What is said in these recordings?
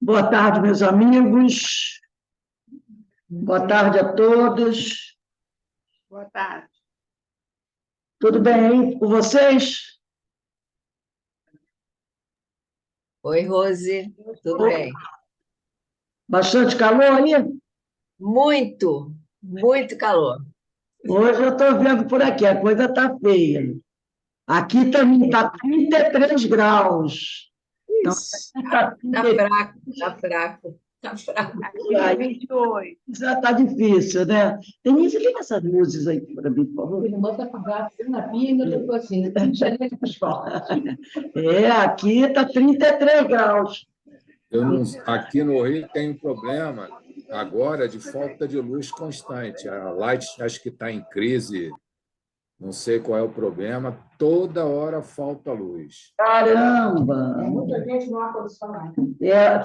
Boa tarde, meus amigos. Boa tarde a todos. Boa tarde. Tudo bem aí com vocês? Oi, Rose, tudo bem? Bastante calor aí? Muito, muito calor. Hoje eu estou vendo por aqui, a coisa está feia. Aqui também está 33 graus. Então, Isso, tá tá fraco, tá fraco, tá fraco. Aqui é 28. já está difícil, né? Denise, liga essas luzes aí para mim, por favor. Bota apagar na pinga, eu tô assim, Aqui está 33 graus. Aqui no Rio tem um problema agora de falta de luz constante. A Light acho que está em crise, não sei qual é o problema, toda hora falta luz. Caramba! muita gente no ar-condicionado.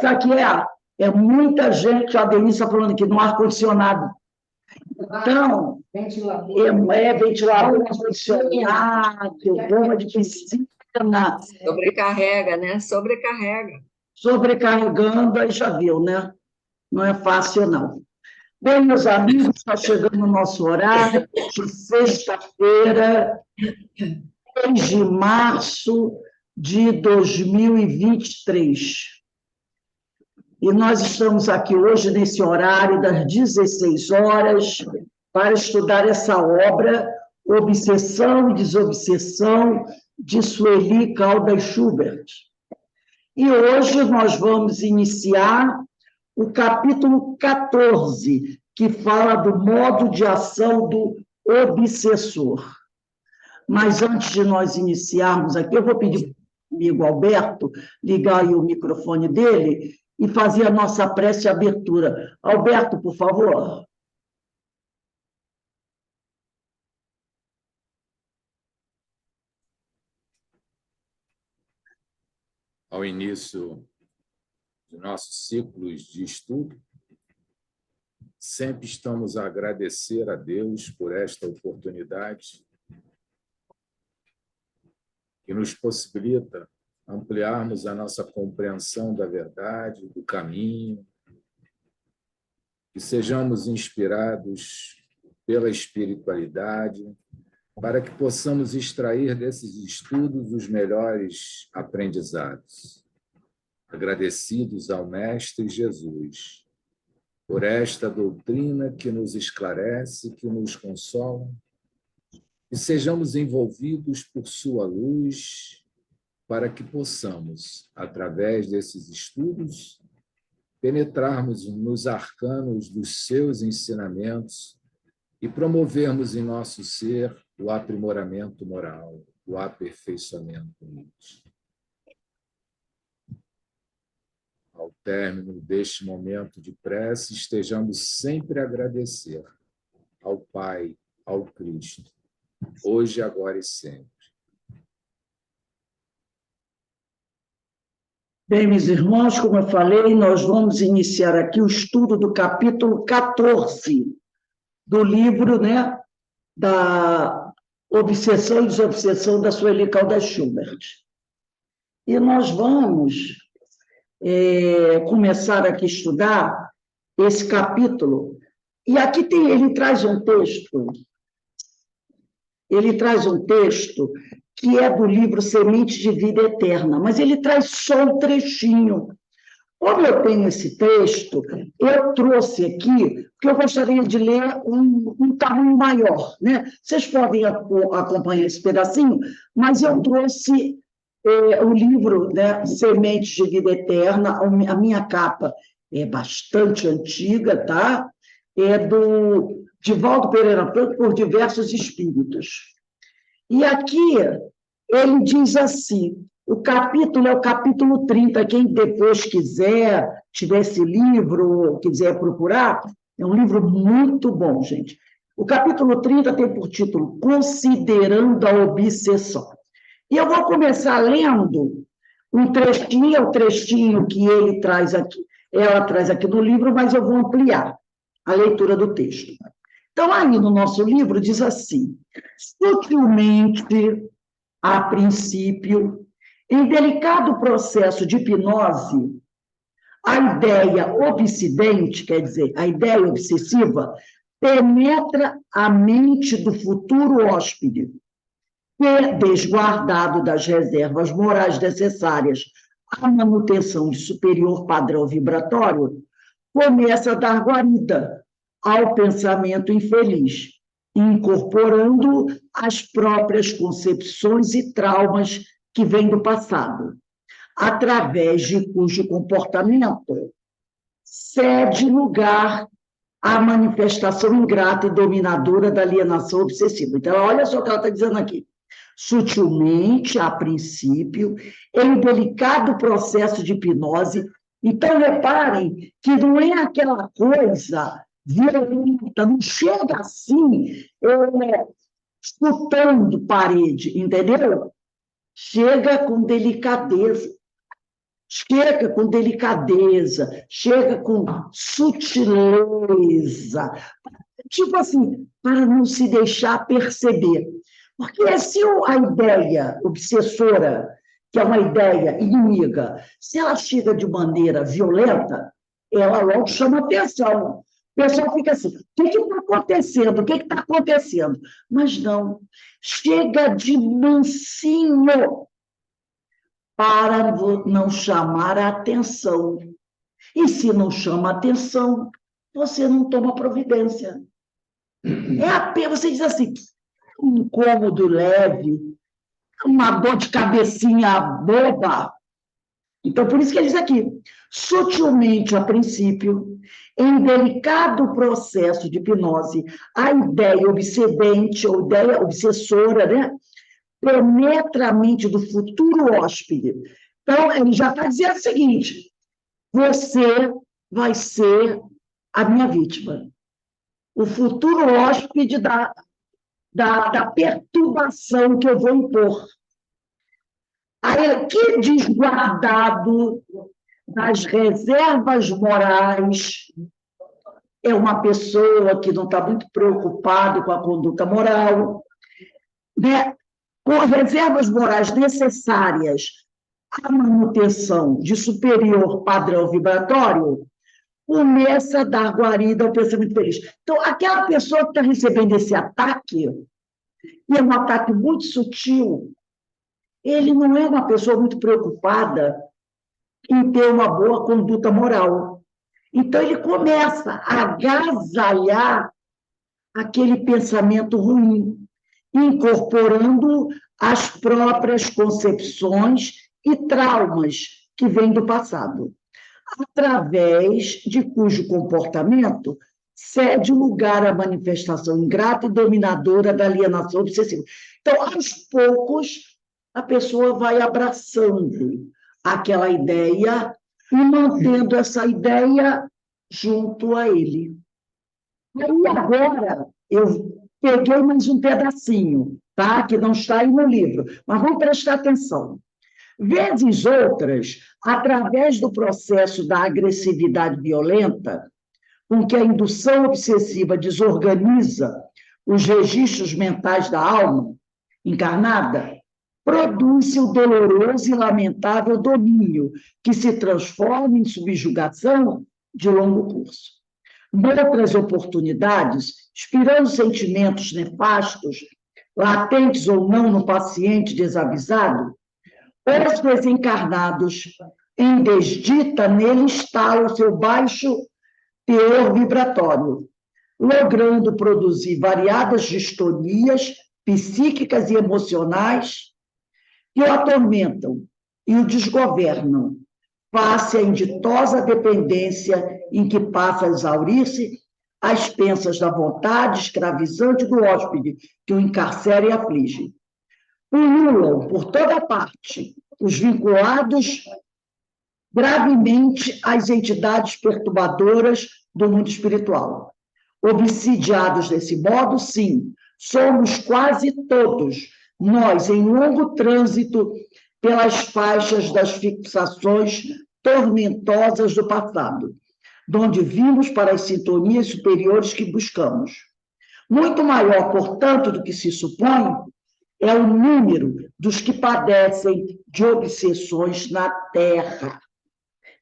Sabe o que é? É muita gente, a Denise está falando aqui, no ar-condicionado. Então, Ventilador. ventilador ar-condicionado, bomba de piscina, Sobrecarrega, né? Sobrecarrega. sobrecarregando, aí já viu, né? Não é fácil, não. Bem, meus amigos, está chegando o nosso horário de sexta-feira, 3 de março de 2023. E nós estamos aqui hoje, nesse horário das 16 horas, para estudar essa obra, Obsessão e Desobsessão, de Sueli Caldas Schubert. E hoje nós vamos iniciar o capítulo 14, que fala do modo de ação do obsessor. Mas antes de nós iniciarmos aqui, eu vou pedir para o amigo Alberto ligar aí o microfone dele e fazer a nossa prece de abertura. Alberto, por favor. Ao início de nossos ciclos de estudo, sempre estamos a agradecer a Deus por esta oportunidade que nos possibilita ampliarmos a nossa compreensão da verdade, do caminho, que sejamos inspirados pela espiritualidade, para que possamos extrair desses estudos os melhores aprendizados. Agradecidos ao Mestre Jesus por esta doutrina que nos esclarece, que nos consola, e sejamos envolvidos por sua luz, para que possamos, através desses estudos, penetrarmos nos arcanos dos seus ensinamentos e promovermos em nosso ser o aprimoramento moral, o aperfeiçoamento íntimo. Ao término deste momento de prece, estejamos sempre a agradecer ao Pai, ao Cristo, hoje, agora e sempre. Bem, meus irmãos, como eu falei, nós vamos iniciar aqui o estudo do capítulo 14 do livro, né, da Obsessão e Desobsessão da Sueli Caldas Schubert. E nós vamos começar aqui a estudar esse capítulo. E aqui ele traz um texto que é do livro Semente de Vida Eterna, mas ele traz só um trechinho. Como eu tenho esse texto, eu trouxe aqui, porque eu gostaria de ler um tamanho maior, né? Vocês podem acompanhar esse pedacinho, mas eu trouxe o livro, né, Sementes de Vida Eterna, a minha capa é bastante antiga, tá? É do Divaldo Pereira Franco, por diversos espíritos. E aqui ele diz assim, o capítulo é o capítulo 30, quem depois quiser, tiver esse livro, quiser procurar, é um livro muito bom, gente. O capítulo 30 tem por título Considerando a Obsessão. E eu vou começar lendo um trechinho, é o trechinho que ele traz aqui, ela traz aqui no livro, mas eu vou ampliar a leitura do texto. Então, aí no nosso livro diz assim, sutilmente, a princípio, em delicado processo de hipnose, A ideia obsidente, quer dizer, a ideia obsessiva, penetra a mente do futuro hóspede, que, desguardado das reservas morais necessárias à manutenção de superior padrão vibratório, começa a dar guarida ao pensamento infeliz, incorporando as próprias concepções e traumas que vêm do passado, através de cujo comportamento cede lugar à manifestação ingrata e dominadora da alienação obsessiva. Então, olha só o que ela está dizendo aqui. Sutilmente, a princípio, em um delicado processo de hipnose. Então, reparem que não é aquela coisa violenta, não chega assim, chutando parede, entendeu? Chega com delicadeza. Chega com delicadeza, chega com sutileza, tipo assim, para não se deixar perceber. Porque se a ideia obsessora, que é uma ideia inimiga, se ela chega de maneira violenta, ela logo chama atenção. O pessoal fica assim, o que está acontecendo? O que está acontecendo? Mas não, chega de mansinho, para não chamar a atenção. E se não chama a atenção, você não toma providência. Você diz assim, um incômodo leve, uma dor de cabecinha boba. Então, por isso que ele diz aqui, sutilmente, a princípio, em delicado processo de hipnose, a ideia obsedente, ou ideia obsessora, né? Penetra a mente do futuro hóspede. Então, ele já está dizendo o seguinte, você vai ser a minha vítima. O futuro hóspede da perturbação que eu vou impor. Aí, que desguardado das reservas morais é uma pessoa que não está muito preocupada com a conduta moral, né? Com reservas morais necessárias à manutenção de superior padrão vibratório, começa a dar guarida ao pensamento feliz. Então, aquela pessoa que está recebendo esse ataque, e é um ataque muito sutil, ele não é uma pessoa muito preocupada em ter uma boa conduta moral. Então, ele começa a agasalhar aquele pensamento ruim, incorporando as próprias concepções e traumas que vêm do passado, através de cujo comportamento cede lugar à manifestação ingrata e dominadora da alienação obsessiva. Então, aos poucos, a pessoa vai abraçando aquela ideia e mantendo essa ideia junto a ele. Aí, agora, eu peguei mais um pedacinho, tá? Que não está aí no livro, mas vamos prestar atenção. Vezes outras, através do processo da agressividade violenta, com que a indução obsessiva desorganiza os registros mentais da alma encarnada, produz-se o doloroso e lamentável domínio, que se transforma em subjugação de longo curso. Noutras oportunidades, inspirando sentimentos nefastos, latentes ou não no paciente desavisado, os desencarnados, em desdita, nele instalam o seu baixo teor vibratório, logrando produzir variadas distonias psíquicas e emocionais que o atormentam e o desgovernam, face à inditosa dependência em que passa a exaurir-se às expensas da vontade escravizante do hóspede que o encarcera e aflige. Pululam por toda parte os vinculados gravemente às entidades perturbadoras do mundo espiritual. Obsidiados desse modo, sim, somos quase todos nós em longo trânsito pelas faixas das fixações tormentosas do passado, donde vimos para as sintonias superiores que buscamos. Muito maior, portanto, do que se supõe, é o número dos que padecem de obsessões na Terra.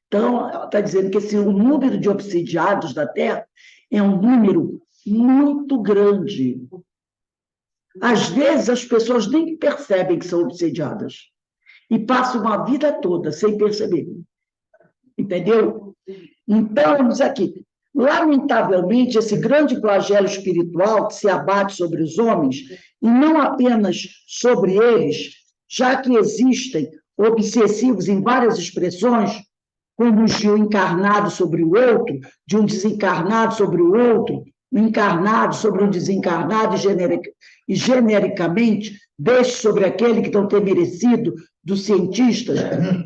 Então, ela está dizendo que o número de obsidiados da Terra é um número muito grande. Às vezes, as pessoas nem percebem que são obsidiadas e passam uma vida toda sem perceber. Entendeu? Então, diz aqui, lamentavelmente, esse grande flagelo espiritual que se abate sobre os homens, e não apenas sobre eles, já que existem obsessivos em várias expressões, como os de um encarnado sobre o outro, de um desencarnado sobre o outro, um encarnado sobre um desencarnado, e genericamente, deste sobre aquele que não tem merecido, dos cientistas,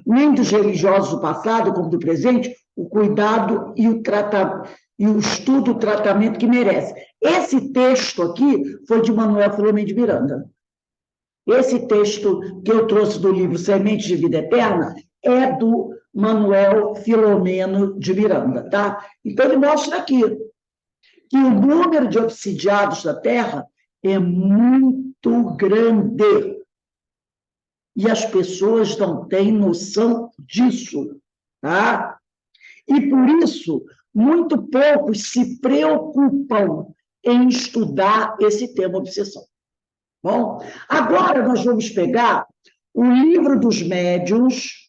nem dos religiosos do passado, como do presente, o cuidado e o estudo, o tratamento que merece. Esse texto aqui foi de Manuel Filomeno de Miranda. Esse texto que eu trouxe do livro Semente de Vida Eterna é do Manuel Filomeno de Miranda, tá? Então, ele mostra aqui que o número de obsidiados da Terra é muito grande. E as pessoas não têm noção disso, tá? E, por isso, muito poucos se preocupam em estudar esse tema obsessão. Bom, agora nós vamos pegar o Livro dos Médiuns,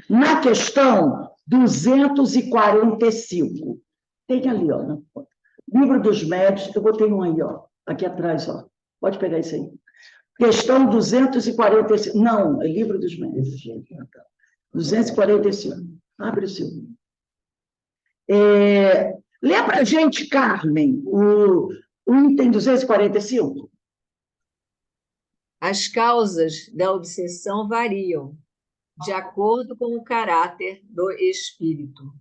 na questão 245. Tem ali, ó, na foto. Livro dos Médiuns, eu botei um aí, ó, aqui atrás, ó. Pode pegar isso aí. Questão 245. Não, é Livro dos Médiuns. 245. Abre o seu. Lê para a gente, Carmen, o item 245. As causas da obsessão variam de acordo com o caráter do espírito.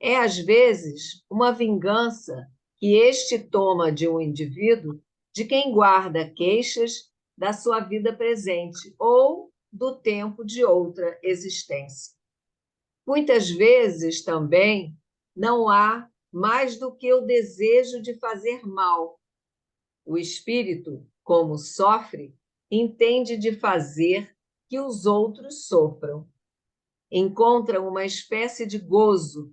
É, às vezes, uma vingança que este toma de um indivíduo de quem guarda queixas da sua vida presente ou do tempo de outra existência. Muitas vezes, também, não há mais do que o desejo de fazer mal. O espírito, como sofre, entende de fazer que os outros sofram. Encontra uma espécie de gozo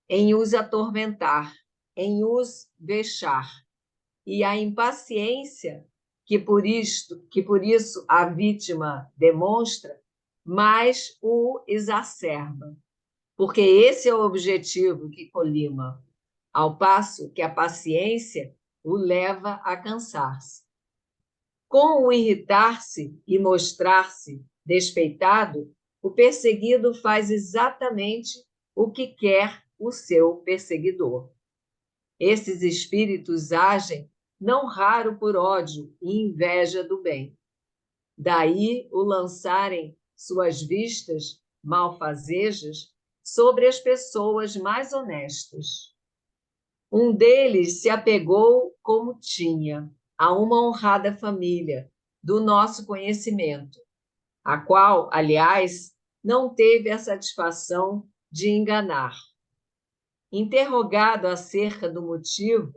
em os atormentar, em os vexar. E a impaciência que por isso a vítima demonstra, mais o exacerba. Porque esse é o objetivo que colima, ao passo que a paciência o leva a cansar-se. Com o irritar-se e mostrar-se despeitado, o perseguido faz exatamente o que quer o seu perseguidor. Esses espíritos agem não raro por ódio e inveja do bem. Daí o lançarem suas vistas malfazejas sobre as pessoas mais honestas. Um deles se apegou como tinha a uma honrada família do nosso conhecimento, a qual, aliás, não teve a satisfação de enganar. Interrogado acerca do motivo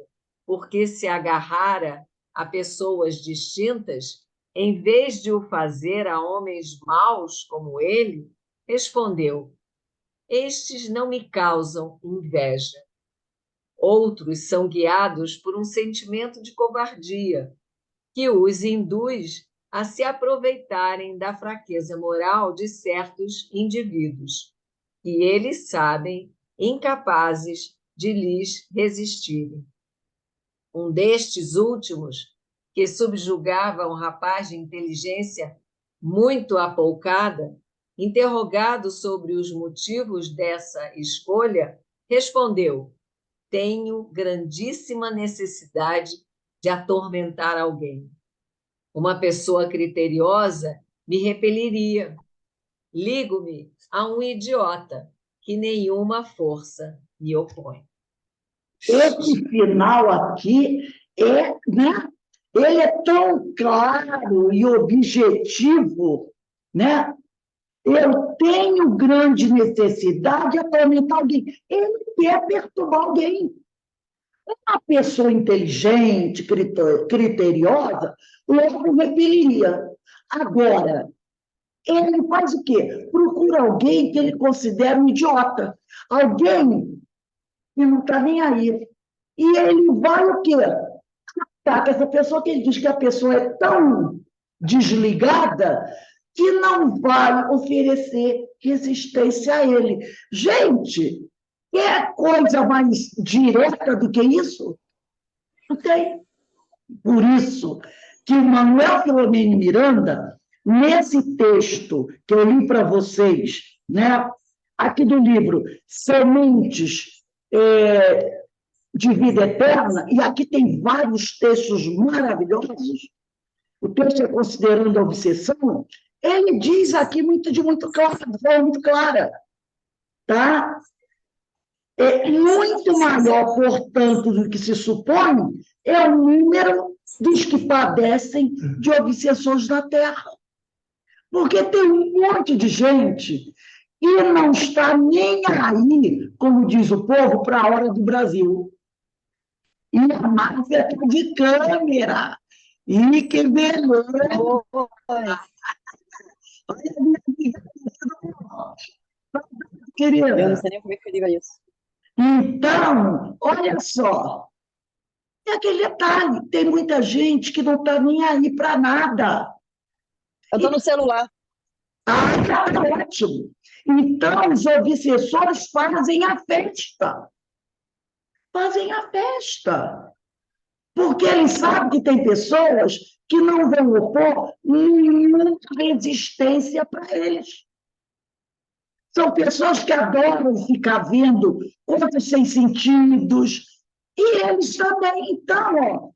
por que se agarrara a pessoas distintas, em vez de o fazer a homens maus como ele, respondeu: estes não me causam inveja. Outros são guiados por um sentimento de covardia, que os induz a se aproveitarem da fraqueza moral de certos indivíduos, que eles sabem incapazes de lhes resistirem. Um destes últimos, que subjugava um rapaz de inteligência muito apoucada, interrogado sobre os motivos dessa escolha, respondeu: tenho grandíssima necessidade de atormentar alguém. Uma pessoa criteriosa me repeliria. Ligo-me a um idiota que nenhuma força me opõe. Esse final aqui né? Ele é tão claro e objetivo, né? Eu tenho grande necessidade de atormentar alguém. Ele quer perturbar alguém. Uma pessoa inteligente, criteriosa, logo repeliria. Agora, ele faz o quê? Procura alguém que ele considera um idiota. Alguém que não está nem aí. E ele vai o quê? Tá, essa pessoa que ele diz que a pessoa é tão desligada que não vai oferecer resistência a ele. Gente, é coisa mais direta do que isso? Não tem. Por isso que o Manuel Filomeno Miranda, nesse texto que eu li para vocês, né, aqui do livro Sementes de Vida Eterna, e aqui tem vários textos maravilhosos, o texto é Considerando a Obsessão, ele diz aqui de muito clara, de forma muito clara, tá? É muito maior, portanto, do que se supõe, é o número dos que padecem de obsessões na Terra. Porque tem um monte de gente que não está nem aí, como diz o povo, para a hora do Brasil. E a máfia está de câmera. E que beleza! Olha a minha amiga. Querida. Eu não sei nem como é que eu digo isso. Então, olha só, é aquele detalhe, tem muita gente que não está nem aí para nada. Eu estou no celular. Ah, tá ótimo. Então, os obsessores fazem a festa. Fazem a festa. Porque eles sabem que tem pessoas que não vão opor nenhuma resistência para eles. São pessoas que adoram ficar vendo coisas sem sentidos. E eles também. Então, ó,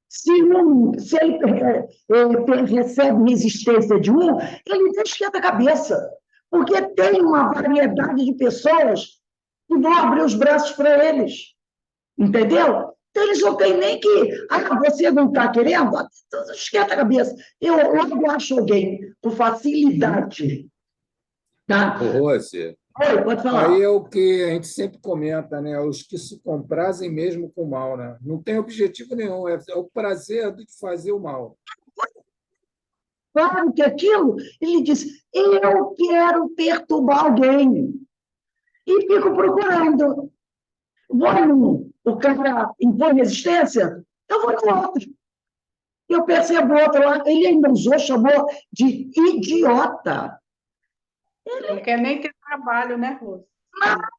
se ele recebe resistência de um, ele esquenta a cabeça. Porque tem uma variedade de pessoas que vão abrir os braços para eles. Entendeu? Então, eles não têm nem que... Ah, você não está querendo? Esquenta a cabeça. Eu logo acho alguém com facilidade. Tá? Ô, Rose, Oi, pode falar. aí é o que a gente sempre comenta, né? Os que se comprazem mesmo com o mal, né? Não tem objetivo nenhum, é o prazer de fazer o mal. Claro que aquilo, ele diz, eu quero perturbar alguém. E fico procurando. O cara impõe resistência, eu vou no outro. Eu percebo o outro lá, ele ainda usou, chamou de idiota. Não quer nem ter trabalho, né, Rose?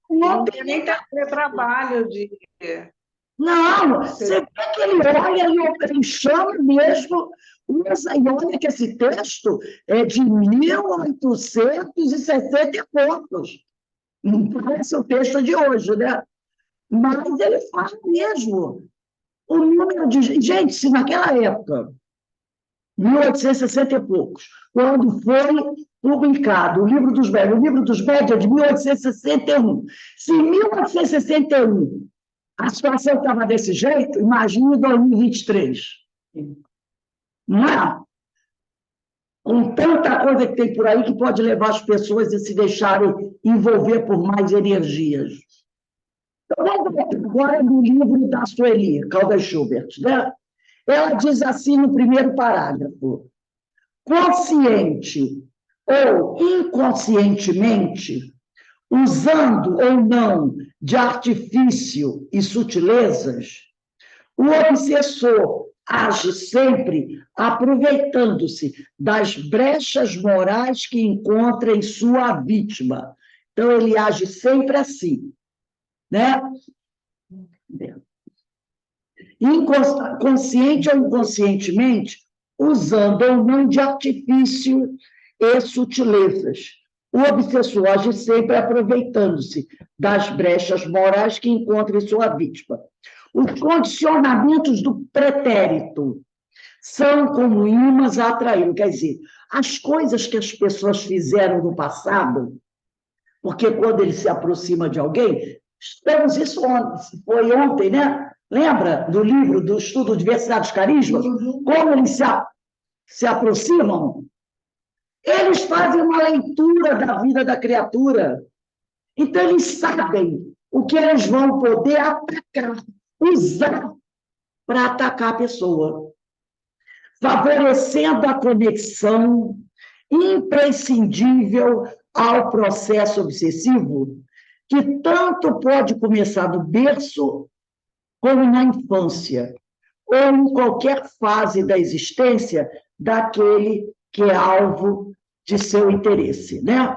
Não Não tem quer nem ter trabalho de... Não, você vê que ele olha, ele chama mesmo, e olha que esse texto é de 1860 e poucos. Não parece o texto de hoje, né? Mas ele fala mesmo. O número de... Gente, se naquela época, 1860 e poucos, quando foi publicado o Livro dos Médios é de 1861. Se em 1861 a situação estava desse jeito, imagine em 2023. Não é? Com tanta coisa que tem por aí que pode levar as pessoas a se deixarem envolver por mais energias. Então, vamos ver agora no livro da Sueli, Caldas Schubert, né? Ela diz assim no primeiro parágrafo: consciente ou inconscientemente, usando ou não de artifício e sutilezas, o obsessor age sempre aproveitando-se das brechas morais que encontra em sua vítima. Então, ele age sempre assim, né? Consciente ou inconscientemente, usando ou não de artifício e sutilezas. O obsessor age sempre aproveitando-se das brechas morais que encontra em sua vítima. Os condicionamentos do pretérito são como ímãs a atraí-lo. Quer dizer, as coisas que as pessoas fizeram no passado, porque quando ele se aproxima de alguém, estamos isso ontem, foi ontem, né? Lembra do livro do estudo Diversidade dos Carismas? Como eles se aproximam? Eles fazem uma leitura da vida da criatura. Então, eles sabem o que eles vão poder atacar, usar para atacar a pessoa, favorecendo a conexão imprescindível ao processo obsessivo, que tanto pode começar no berço como na infância, ou em qualquer fase da existência daquele que é alvo de seu interesse, né?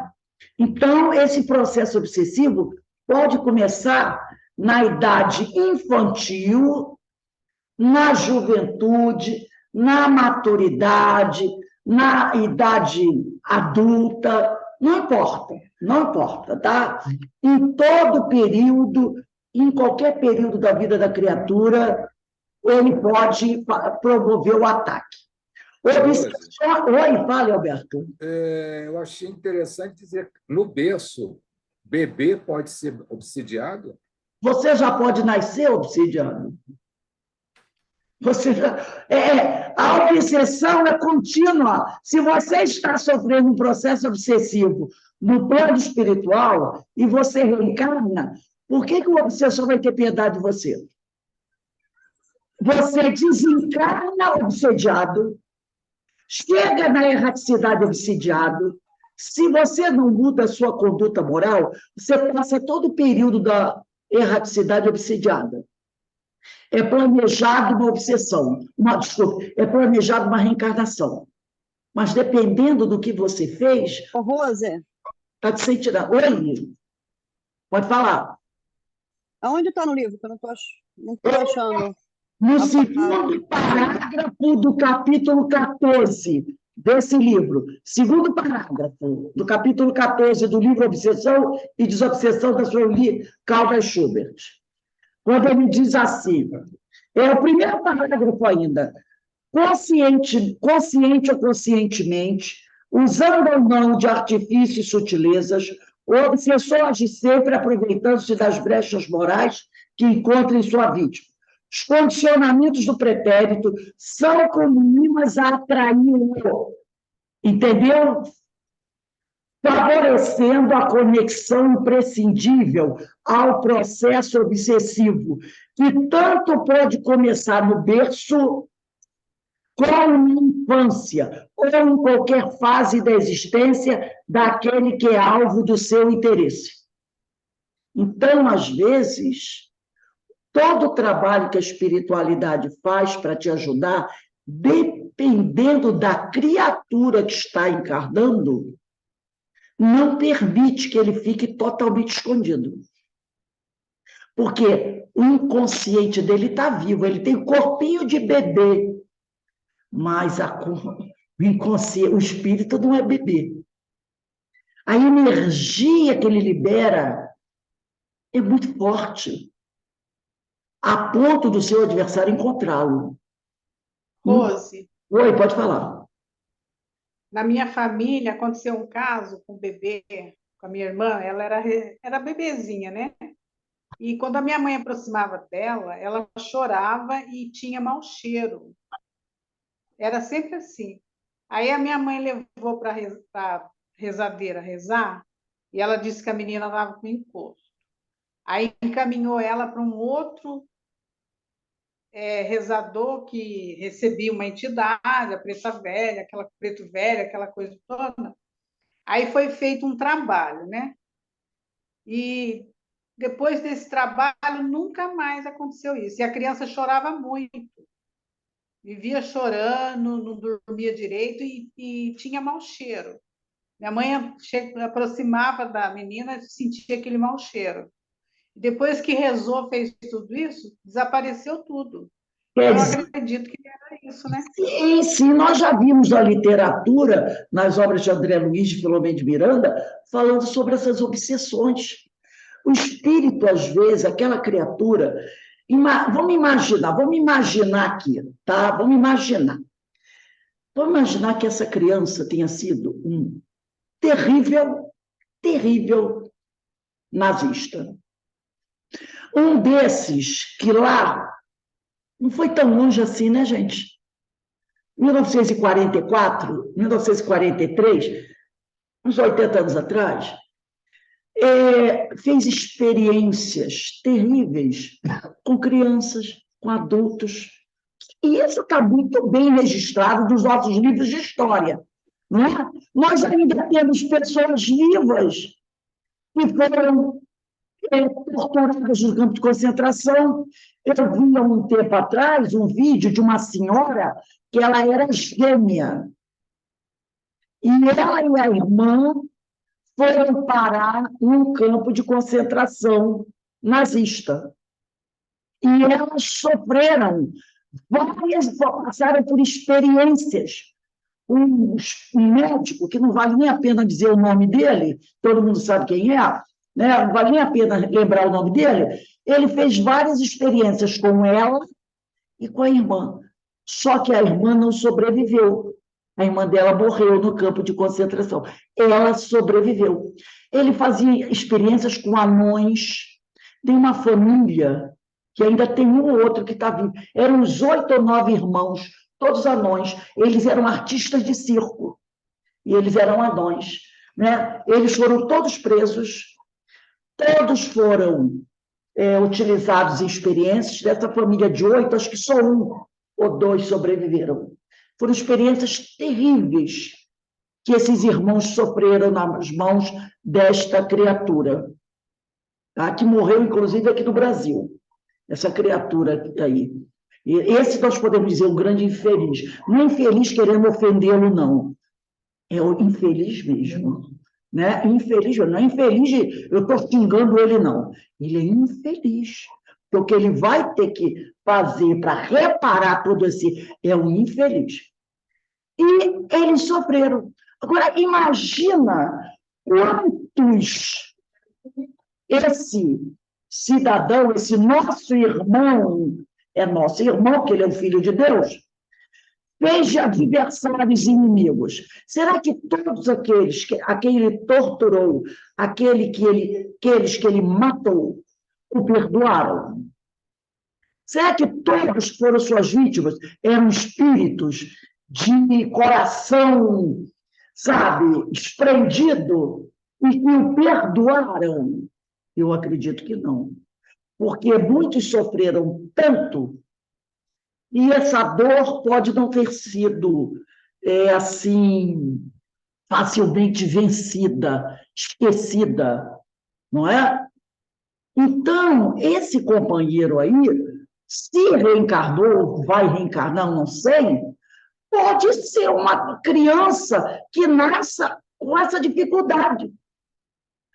Então, esse processo obsessivo pode começar na idade infantil, na juventude, na maturidade, na idade adulta, não importa, tá? Em todo período, em qualquer período da vida da criatura, ele pode promover o ataque. Oi, fale, Alberto. Eu achei interessante dizer que no berço, bebê pode ser obsidiado? Você já pode nascer obsidiano. A obsessão é contínua. Se você está sofrendo um processo obsessivo no plano espiritual e você reencarna, por que o obsessor vai ter piedade de você? Você desencarna obsediado, chega na erraticidade obsidiado. Se você não muda a sua conduta moral, você passa todo o período da erraticidade obsidiada. É planejado uma obsessão, é planejado uma reencarnação. Mas dependendo do que você fez... Ô, Rose, Está te sentindo... Oi, pode falar. aonde está no livro? Que eu não tô achando. No segundo parágrafo do capítulo 14 desse livro, segundo parágrafo do capítulo 14 do livro Obsessão e Desobsessão da Sueli Caldas Schubert. Quando ele diz assim, é o primeiro parágrafo ainda, consciente ou conscientemente, usando ou não de artifícios e sutilezas, o obsessor age sempre aproveitando-se das brechas morais que encontra em sua vítima. Os condicionamentos do pretérito são como imãs a atraí-lo, entendeu? Favorecendo a conexão imprescindível ao processo obsessivo, que tanto pode começar no berço, como na infância, ou em qualquer fase da existência daquele que é alvo do seu interesse. Então, às vezes, todo o trabalho que a espiritualidade faz para te ajudar, dependendo da criatura que está encarnando, não permite que ele fique totalmente escondido. Porque o inconsciente dele está vivo, ele tem corpinho de bebê, mas o inconsciente, o espírito não é bebê. A energia que ele libera é muito forte, a ponto do seu adversário encontrá-lo. Rose, Oi, pode falar. na minha família aconteceu um caso com o bebê, com a minha irmã, ela era bebezinha, né? E quando a minha mãe aproximava dela, ela chorava e tinha mau cheiro. Era sempre assim. Aí a minha mãe levou para a rezadeira rezar, e ela disse que a menina estava com encosto. Aí encaminhou ela para um outro rezador que recebia uma entidade, a preta velha, aquela preto velha, aquela coisa toda. Aí foi feito um trabalho, né? E depois desse trabalho, nunca mais aconteceu isso. E a criança chorava muito. Vivia chorando, não dormia direito e tinha mau cheiro. Minha mãe aproximava da menina e sentia aquele mau cheiro. Depois que rezou, fez tudo isso, desapareceu tudo. Eu acredito que era isso, né? Sim, nós já vimos na literatura, nas obras de André Luiz de Filomeno de Miranda, falando sobre essas obsessões. O espírito, às vezes, aquela criatura... Vamos imaginar aqui, tá? Vamos imaginar que essa criança tenha sido um terrível nazista. Um desses que lá não foi tão longe assim, né, gente? 1944, 1943, uns 80 anos atrás, fez experiências terríveis com crianças, com adultos. E isso está muito bem registrado nos nossos livros de história. não é? Nós ainda temos pessoas vivas que foram torturadas no campo de concentração. Eu vi há um tempo atrás um vídeo de uma senhora que ela era gêmea. E ela e a irmã foram parar num campo de concentração nazista. E elas sofreram passaram por experiências. Um médico, que não vale nem a pena dizer o nome dele, todo mundo sabe quem é, né? Não vale nem a pena lembrar o nome dele, ele fez várias experiências com ela e com a irmã. Só que a irmã não sobreviveu. A irmã dela morreu no campo de concentração. Ela sobreviveu. Ele fazia experiências com anões. Tem uma família que ainda tem um ou outro que está vivo. Eram uns 8 ou 9 irmãos, todos anões. Eles eram artistas de circo. E eles eram anões, né? Eles foram todos presos. Todos foram utilizados em experiências. Dessa família de 8, acho que só 1 ou 2 sobreviveram. Foram experiências terríveis que esses irmãos sofreram nas mãos desta criatura, tá? Que morreu, inclusive, aqui no Brasil, essa criatura aí. E esse nós podemos dizer um grande infeliz. Não é infeliz querendo ofendê-lo, não. É o infeliz mesmo. Né? Infeliz, não é infeliz de eu estou xingando ele, não. Ele é infeliz. Porque o que ele vai ter que fazer para reparar todo esse é um infeliz. E eles sofreram. Agora, imagina quantos esse cidadão, esse nosso irmão, é nosso irmão, porque ele é o filho de Deus, fez de adversários e inimigos. Será que todos aqueles a quem ele torturou, aqueles que ele matou, o perdoaram? Será que todos foram suas vítimas? Eram espíritos de coração, sabe, desprendido, e que o perdoaram? Eu acredito que não. Porque muitos sofreram tanto, e essa dor pode não ter sido, assim, facilmente vencida, esquecida, não é? Então, esse companheiro aí, se reencarnou, vai reencarnar, não sei, pode ser uma criança que nasça com essa dificuldade,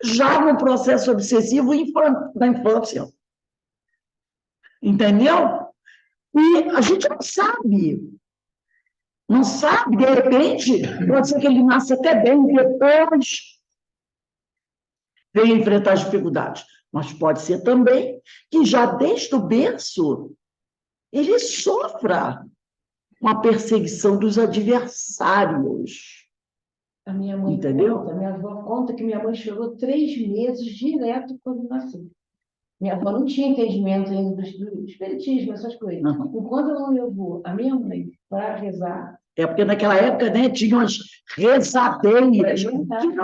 já no processo obsessivo da infância. Entendeu? E a gente não sabe. Não sabe, de repente, pode ser que ele nasça até bem, depois venha enfrentar as dificuldades. Mas pode ser também que já desde o berço ele sofra uma perseguição dos adversários. A minha mãe Entendeu? conta, minha avó conta que minha mãe chorou 3 meses direto quando nasceu. Minha avó não tinha entendimento ainda do espiritismo, essas coisas. Uhum. Enquanto ela não levou a minha mãe para rezar, É porque naquela época, né, tinham as rezadeiras, É verdade. que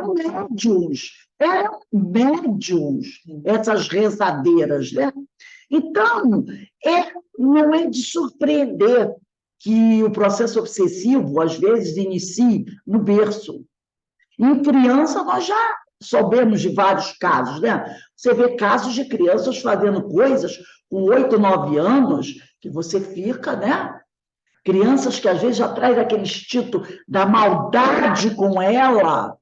eram médiums, essas rezadeiras, né? Então, não é de surpreender que o processo obsessivo, às vezes, inicie no berço. Em criança, nós já soubemos de vários casos, né? Você vê casos de crianças fazendo coisas com 8, 9 anos, que você fica, né? Crianças que às vezes já traz aquele instinto da maldade com ela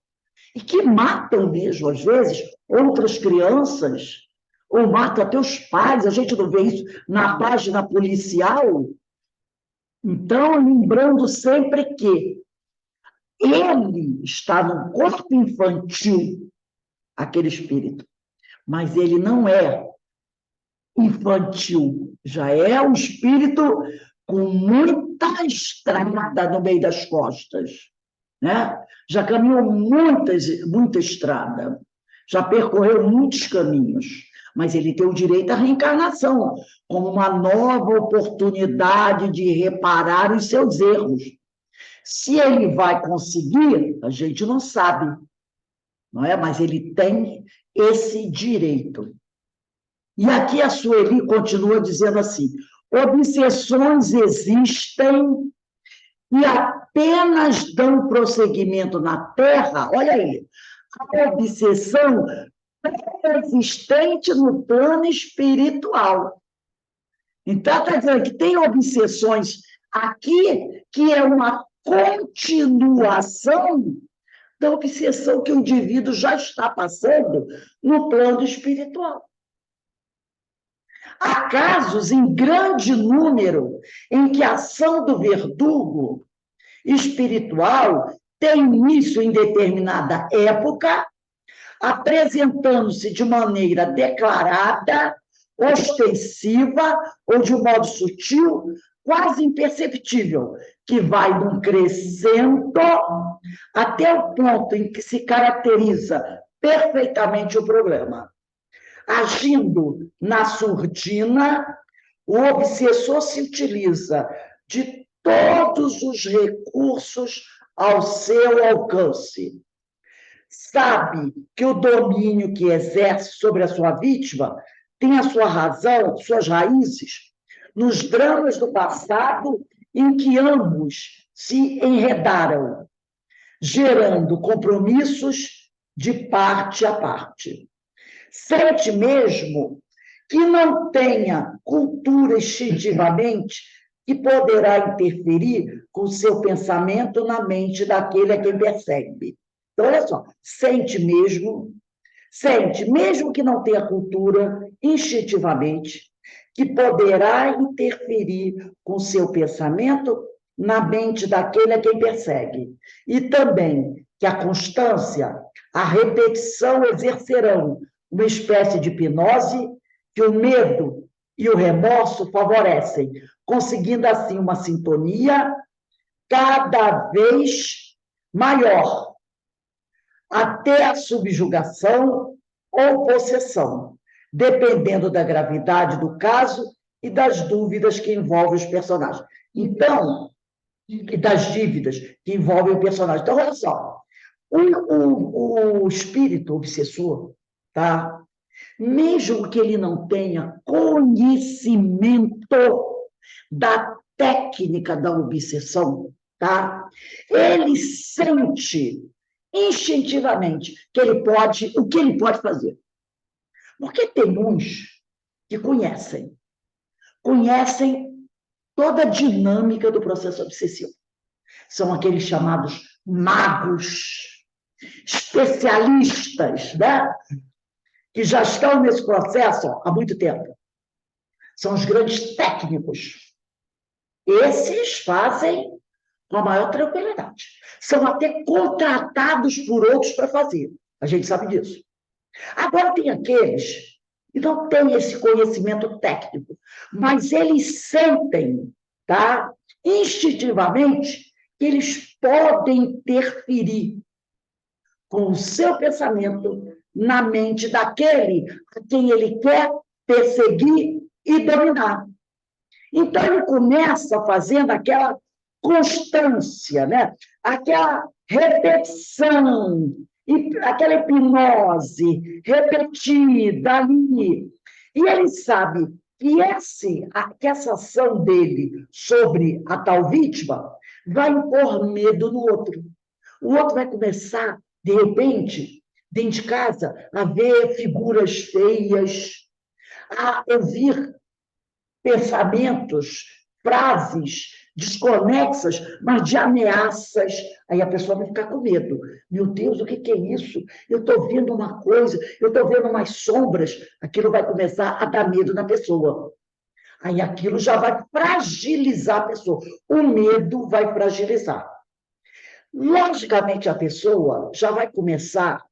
e que matam mesmo, às vezes, outras crianças, ou matam até os pais. A gente não vê isso na página policial. Então, lembrando sempre que ele está no corpo infantil, aquele espírito, mas ele não é infantil, já é um espírito com muita estrada no meio das costas, né? Já caminhou muita estrada, já percorreu muitos caminhos, mas ele tem o direito à reencarnação, como uma nova oportunidade de reparar os seus erros. Se ele vai conseguir, a gente não sabe, não é? Mas ele tem esse direito. E aqui a Sueli continua dizendo assim: obsessões existem e apenas dão prosseguimento na Terra, olha aí, a obsessão existente no plano espiritual. Então, está dizendo que tem obsessões aqui que é uma continuação da obsessão que o indivíduo já está passando no plano espiritual. Há casos em grande número em que a ação do verdugo espiritual tem início em determinada época, apresentando-se de maneira declarada, ostensiva ou de um modo sutil, quase imperceptível, que vai num crescendo até o ponto em que se caracteriza perfeitamente o problema. Agindo na surdina, o obsessor se utiliza de todos os recursos ao seu alcance. Sabe que o domínio que exerce sobre a sua vítima tem a sua razão, suas raízes, nos dramas do passado em que ambos se enredaram, gerando compromissos de parte a parte. Sente mesmo que não tenha cultura instintivamente que poderá interferir com o seu pensamento na mente daquele a quem persegue. Então, olha só, sente mesmo que não tenha cultura instintivamente que poderá interferir com o seu pensamento na mente daquele a quem persegue. E também que a constância, a repetição exercerão uma espécie de hipnose que o medo e o remorso favorecem, conseguindo assim uma sintonia cada vez maior, até a subjugação ou possessão, dependendo da gravidade do caso e das dúvidas que envolvem os personagens. Então, e das dívidas que envolvem o personagem. Então, olha só, o espírito obsessor, tá? Mesmo que ele não tenha conhecimento da técnica da obsessão, tá? Ele sente instintivamente o que ele pode fazer. Porque tem uns que conhecem toda a dinâmica do processo obsessivo. São aqueles chamados magos, especialistas, né? Que já estão nesse processo há muito tempo. São os grandes técnicos. Esses fazem com a maior tranquilidade. São até contratados por outros para fazer. A gente sabe disso. Agora, tem aqueles que não têm esse conhecimento técnico, mas eles sentem, tá, instintivamente, que eles podem interferir com o seu pensamento na mente daquele a quem ele quer perseguir e dominar. Então, ele começa fazendo aquela constância, né? Aquela repetição, aquela hipnose repetida ali. E ele sabe que essa ação dele sobre a tal vítima vai impor medo no outro. O outro vai começar, de repente, dentro de casa, a ver figuras feias, a ouvir pensamentos, frases desconexas, mas de ameaças. Aí a pessoa vai ficar com medo. Meu Deus, o que é isso? Eu estou vendo uma coisa, eu estou vendo umas sombras. Aquilo vai começar a dar medo na pessoa. Aí aquilo já vai fragilizar a pessoa. O medo vai fragilizar. Logicamente, a pessoa já vai começar,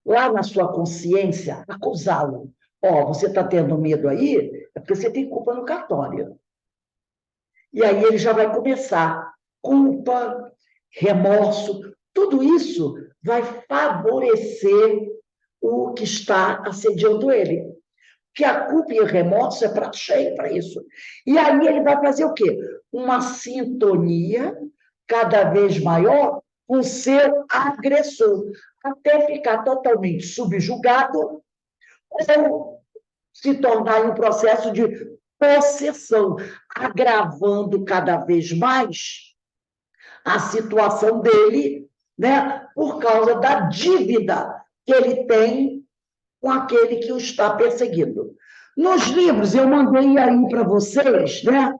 lá na sua consciência, a acusá-lo. Ó, você está tendo medo aí, é porque você tem culpa no cartório. E aí ele já vai começar. Culpa, remorso, tudo isso vai favorecer o que está assediando ele. Porque a culpa e o remorso é prato cheio para isso. E aí ele vai fazer o quê? Uma sintonia cada vez maior com o seu agressor, até ficar totalmente subjugado ou se tornar um processo de possessão, agravando cada vez mais a situação dele, né, por causa da dívida que ele tem com aquele que o está perseguindo. Nos livros, eu mandei aí para vocês, né,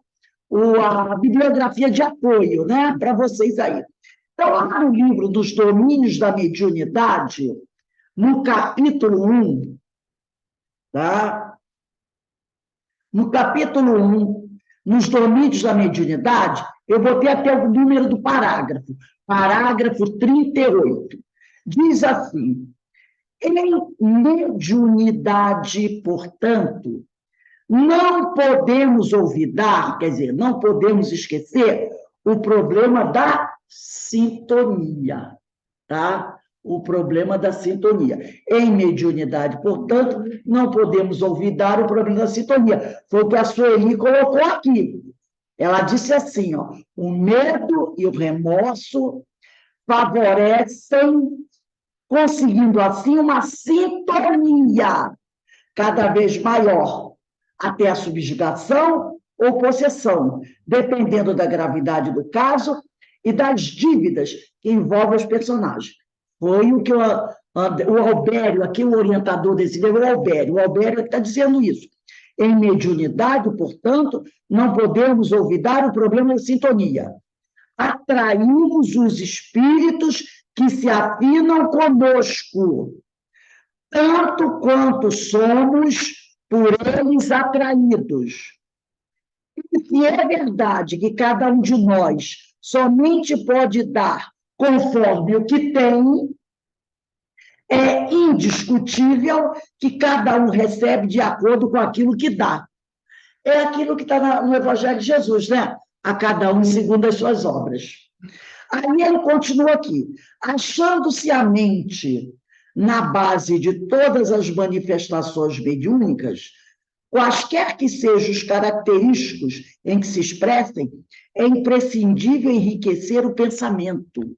a bibliografia de apoio, né, para vocês aí. Então, lá no livro dos domínios da mediunidade, no capítulo 1, tá? No capítulo 1, nos domínios da mediunidade, eu botei até o número do parágrafo 38. Diz assim: em mediunidade, portanto, não podemos olvidar, quer dizer, não podemos esquecer o problema da sintonia, tá? O problema da sintonia. Em mediunidade, portanto, não podemos olvidar o problema da sintonia. Foi o que a Sueli colocou aqui. Ela disse assim, ó, o medo e o remorso favorecem, conseguindo assim uma sintonia cada vez maior, até a subjugação ou possessão, dependendo da gravidade do caso e das dívidas que envolvem os personagens. Foi o que o Albério, aqui o orientador desse livro, o Albério está dizendo isso. Em mediunidade, portanto, não podemos olvidar o problema da sintonia. Atraímos os espíritos que se afinam conosco, tanto quanto somos por eles atraídos. E se é verdade que cada um de nós somente pode dar conforme o que tem, é indiscutível que cada um recebe de acordo com aquilo que dá. É aquilo que está no Evangelho de Jesus, né? A cada um segundo as suas obras. Aí ele continua aqui, achando-se a mente na base de todas as manifestações mediúnicas, quaisquer que sejam os característicos em que se expressem, é imprescindível enriquecer o pensamento.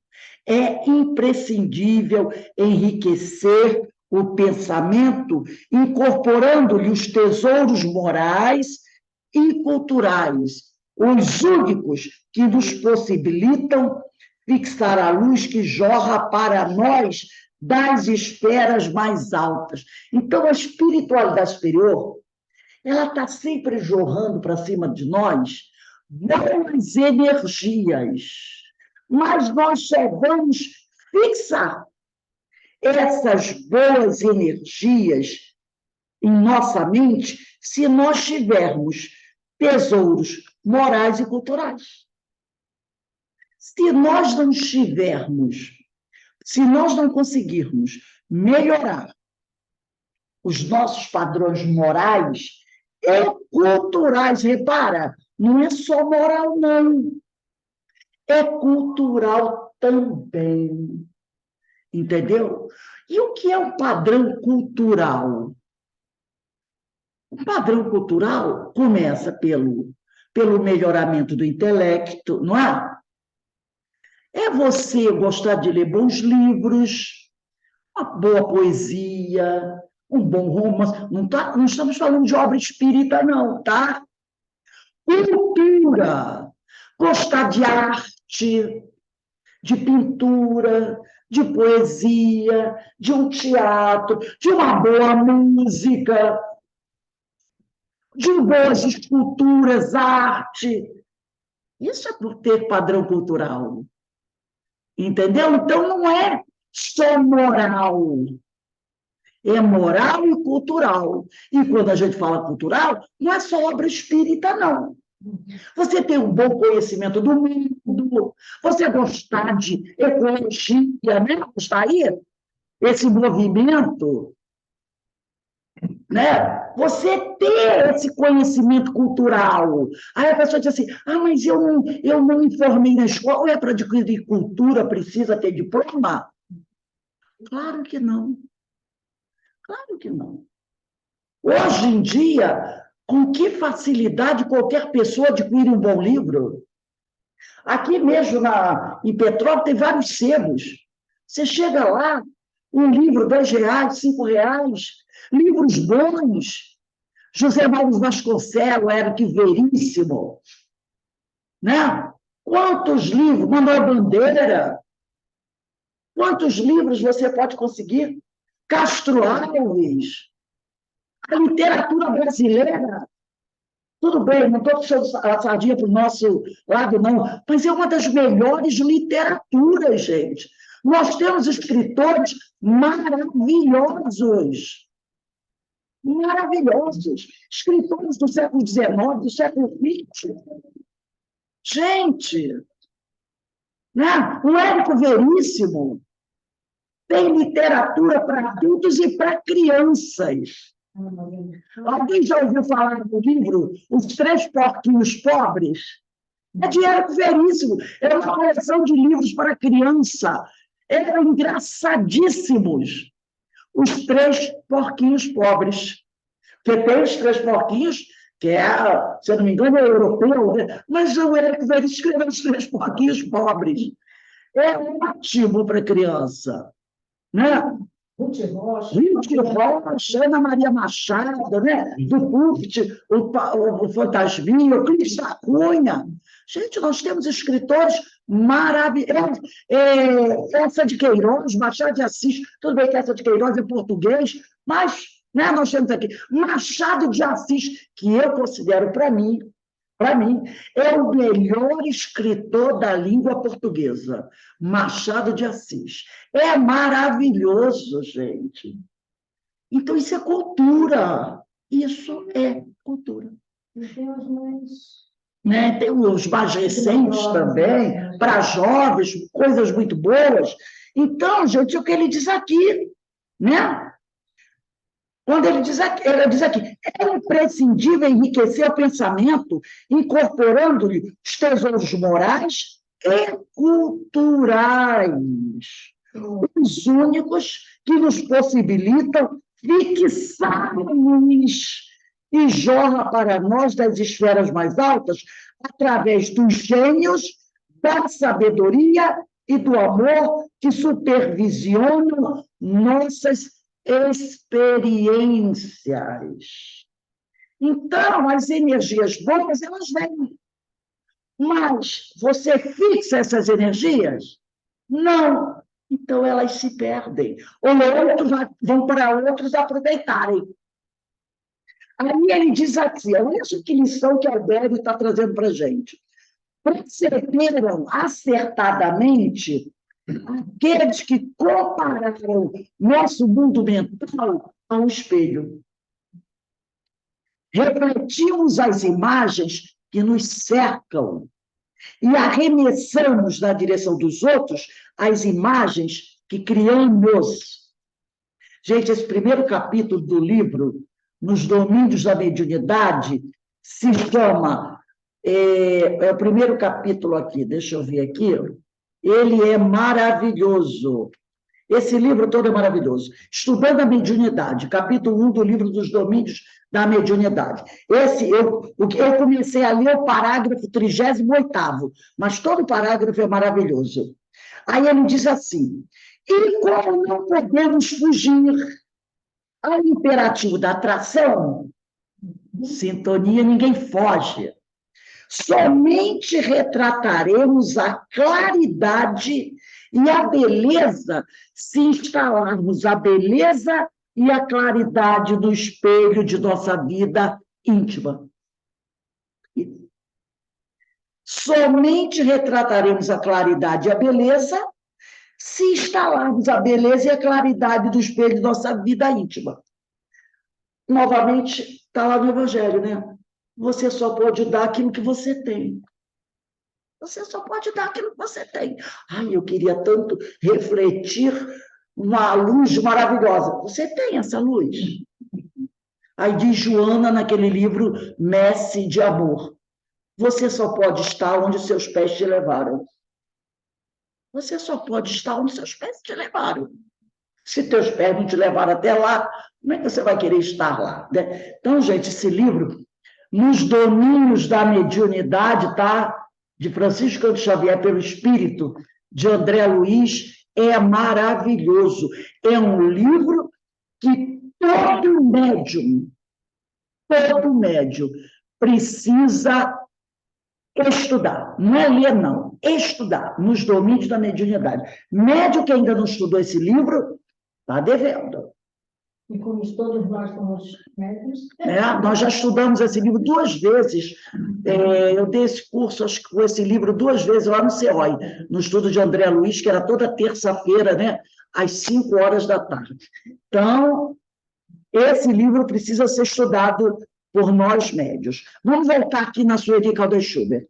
É imprescindível enriquecer o pensamento, incorporando-lhe os tesouros morais e culturais, os únicos que nos possibilitam fixar a luz que jorra para nós das esferas mais altas. Então, a espiritualidade superior, ela está sempre jorrando para cima de nós boas energias, mas nós só vamos fixar essas boas energias em nossa mente se nós tivermos tesouros morais e culturais. Se nós não tivermos, se nós não conseguirmos melhorar os nossos padrões morais e culturais, repara, não é só moral, não. É cultural também. Entendeu? E o que é um padrão cultural? O padrão cultural começa pelo melhoramento do intelecto, não é? É você gostar de ler bons livros, uma boa poesia, um bom romance. Não estamos falando de obra espírita, não, tá? Cultura. Gostar de arte, de pintura, de poesia, de um teatro, de uma boa música, de boas esculturas, arte. Isso é por ter padrão cultural. Entendeu? Então, não é só moral. É moral e cultural. E quando a gente fala cultural, não é só obra espírita, não. Você tem um bom conhecimento do mundo, você gostar de ecologia, né? Gostar aí? Esse movimento, né? Você ter esse conhecimento cultural. Aí a pessoa diz assim, mas eu não me formei na escola, para adquirir cultura precisa ter diploma? Claro que não. Claro que não. Hoje em dia, com que facilidade qualquer pessoa adquire um bom livro? Aqui mesmo em Petrópolis tem vários sebos. Você chega lá, um livro, R$10, R$5, livros bons. José Mário Vasconcelos, Érico Veríssimo, né? Quantos livros? Manuel Bandeira. Quantos livros você pode conseguir? Castro Alves. A literatura brasileira. Tudo bem, não estou puxando a sardinha para o nosso lado, não, mas é uma das melhores literaturas, gente. Nós temos escritores maravilhosos. Maravilhosos. Escritores do século XIX, do século XX. Gente, né? O Érico Veríssimo tem literatura para adultos e para crianças. Alguém já ouviu falar do livro Os Três Porquinhos Pobres? É de Érico Veríssimo. É uma coleção de livros para criança. Eram engraçadíssimos. Os Três Porquinhos Pobres. Porque tem os Três Porquinhos, que é, se eu não me engano, é europeu, né? Mas o Érico Veríssimo escreveu Os Três Porquinhos Pobres. É ótimo para criança. Né? Ruth Rocha, Ana Maria Machado, né? Do Púlpit, o Fantasminha, o Cris da Cunha. Gente, nós temos escritores maravilhosos. Essa de Queiroz, Machado de Assis, tudo bem que essa de Queiroz é português, mas né, nós temos aqui Machado de Assis, que eu considero, para mim, é o melhor escritor da língua portuguesa, Machado de Assis. É maravilhoso, gente. Então, isso é cultura. Isso é cultura. E tem os mais... Né? Tem os mais recentes também, para jovens, coisas muito boas. Então, gente, é o que ele diz aqui, né? Quando ele diz aqui, é imprescindível enriquecer o pensamento, incorporando-lhe os tesouros morais e culturais, os únicos que nos possibilitam fixar-nos e jorra para nós das esferas mais altas através dos gênios, da sabedoria e do amor que supervisionam nossas experiências. Então, as energias boas, elas vêm. Mas você fixa essas energias? Não. Então, elas se perdem. Ou outros vão para outros aproveitarem. Aí ele diz assim, olha que lição que Albério está trazendo para a gente. Perceberam acertadamente aqueles que compararam nosso mundo mental a um espelho. Refletimos as imagens que nos cercam e arremessamos na direção dos outros as imagens que criamos. Gente, esse primeiro capítulo do livro, Nos Domínios da Mediunidade, se chama... É o primeiro capítulo aqui, deixa eu ver aqui... Ele é maravilhoso. Esse livro todo é maravilhoso. Estudando a Mediunidade, capítulo 1 do livro dos Domínios da Mediunidade. Eu comecei a ler o parágrafo 38º, mas todo parágrafo é maravilhoso. Aí ele diz assim, e como não podemos fugir ao imperativo da atração, sintonia, ninguém foge. Somente retrataremos a claridade e a beleza se instalarmos a beleza e a claridade no espelho de nossa vida íntima. Somente retrataremos a claridade e a beleza se instalarmos a beleza e a claridade do espelho de nossa vida íntima. Novamente, está lá no Evangelho, né? Você só pode dar aquilo que você tem. Você só pode dar aquilo que você tem. Ai, eu queria tanto refletir uma luz maravilhosa. Você tem essa luz. Aí diz Joana naquele livro Messe de Amor. Você só pode estar onde seus pés te levaram. Você só pode estar onde seus pés te levaram. Se teus pés não te levaram até lá, como é que você vai querer estar lá? Né? Então, gente, esse livro... Nos Domínios da Mediunidade, tá? De Francisco Cândido Xavier, pelo Espírito, de André Luiz, é maravilhoso. É um livro que todo médium precisa estudar. Não é ler, não. Estudar nos domínios da mediunidade. Médium que ainda não estudou esse livro, está devendo. E como todos nós somos médicos. Nós já estudamos esse livro 2 vezes. Eu dei esse curso, acho que com esse livro 2 vezes lá no CEOI, no estudo de André Luiz, que era toda terça-feira, né, às 5h. Então, esse livro precisa ser estudado por nós médios. Vamos voltar aqui na Sueli Caldas Schubert.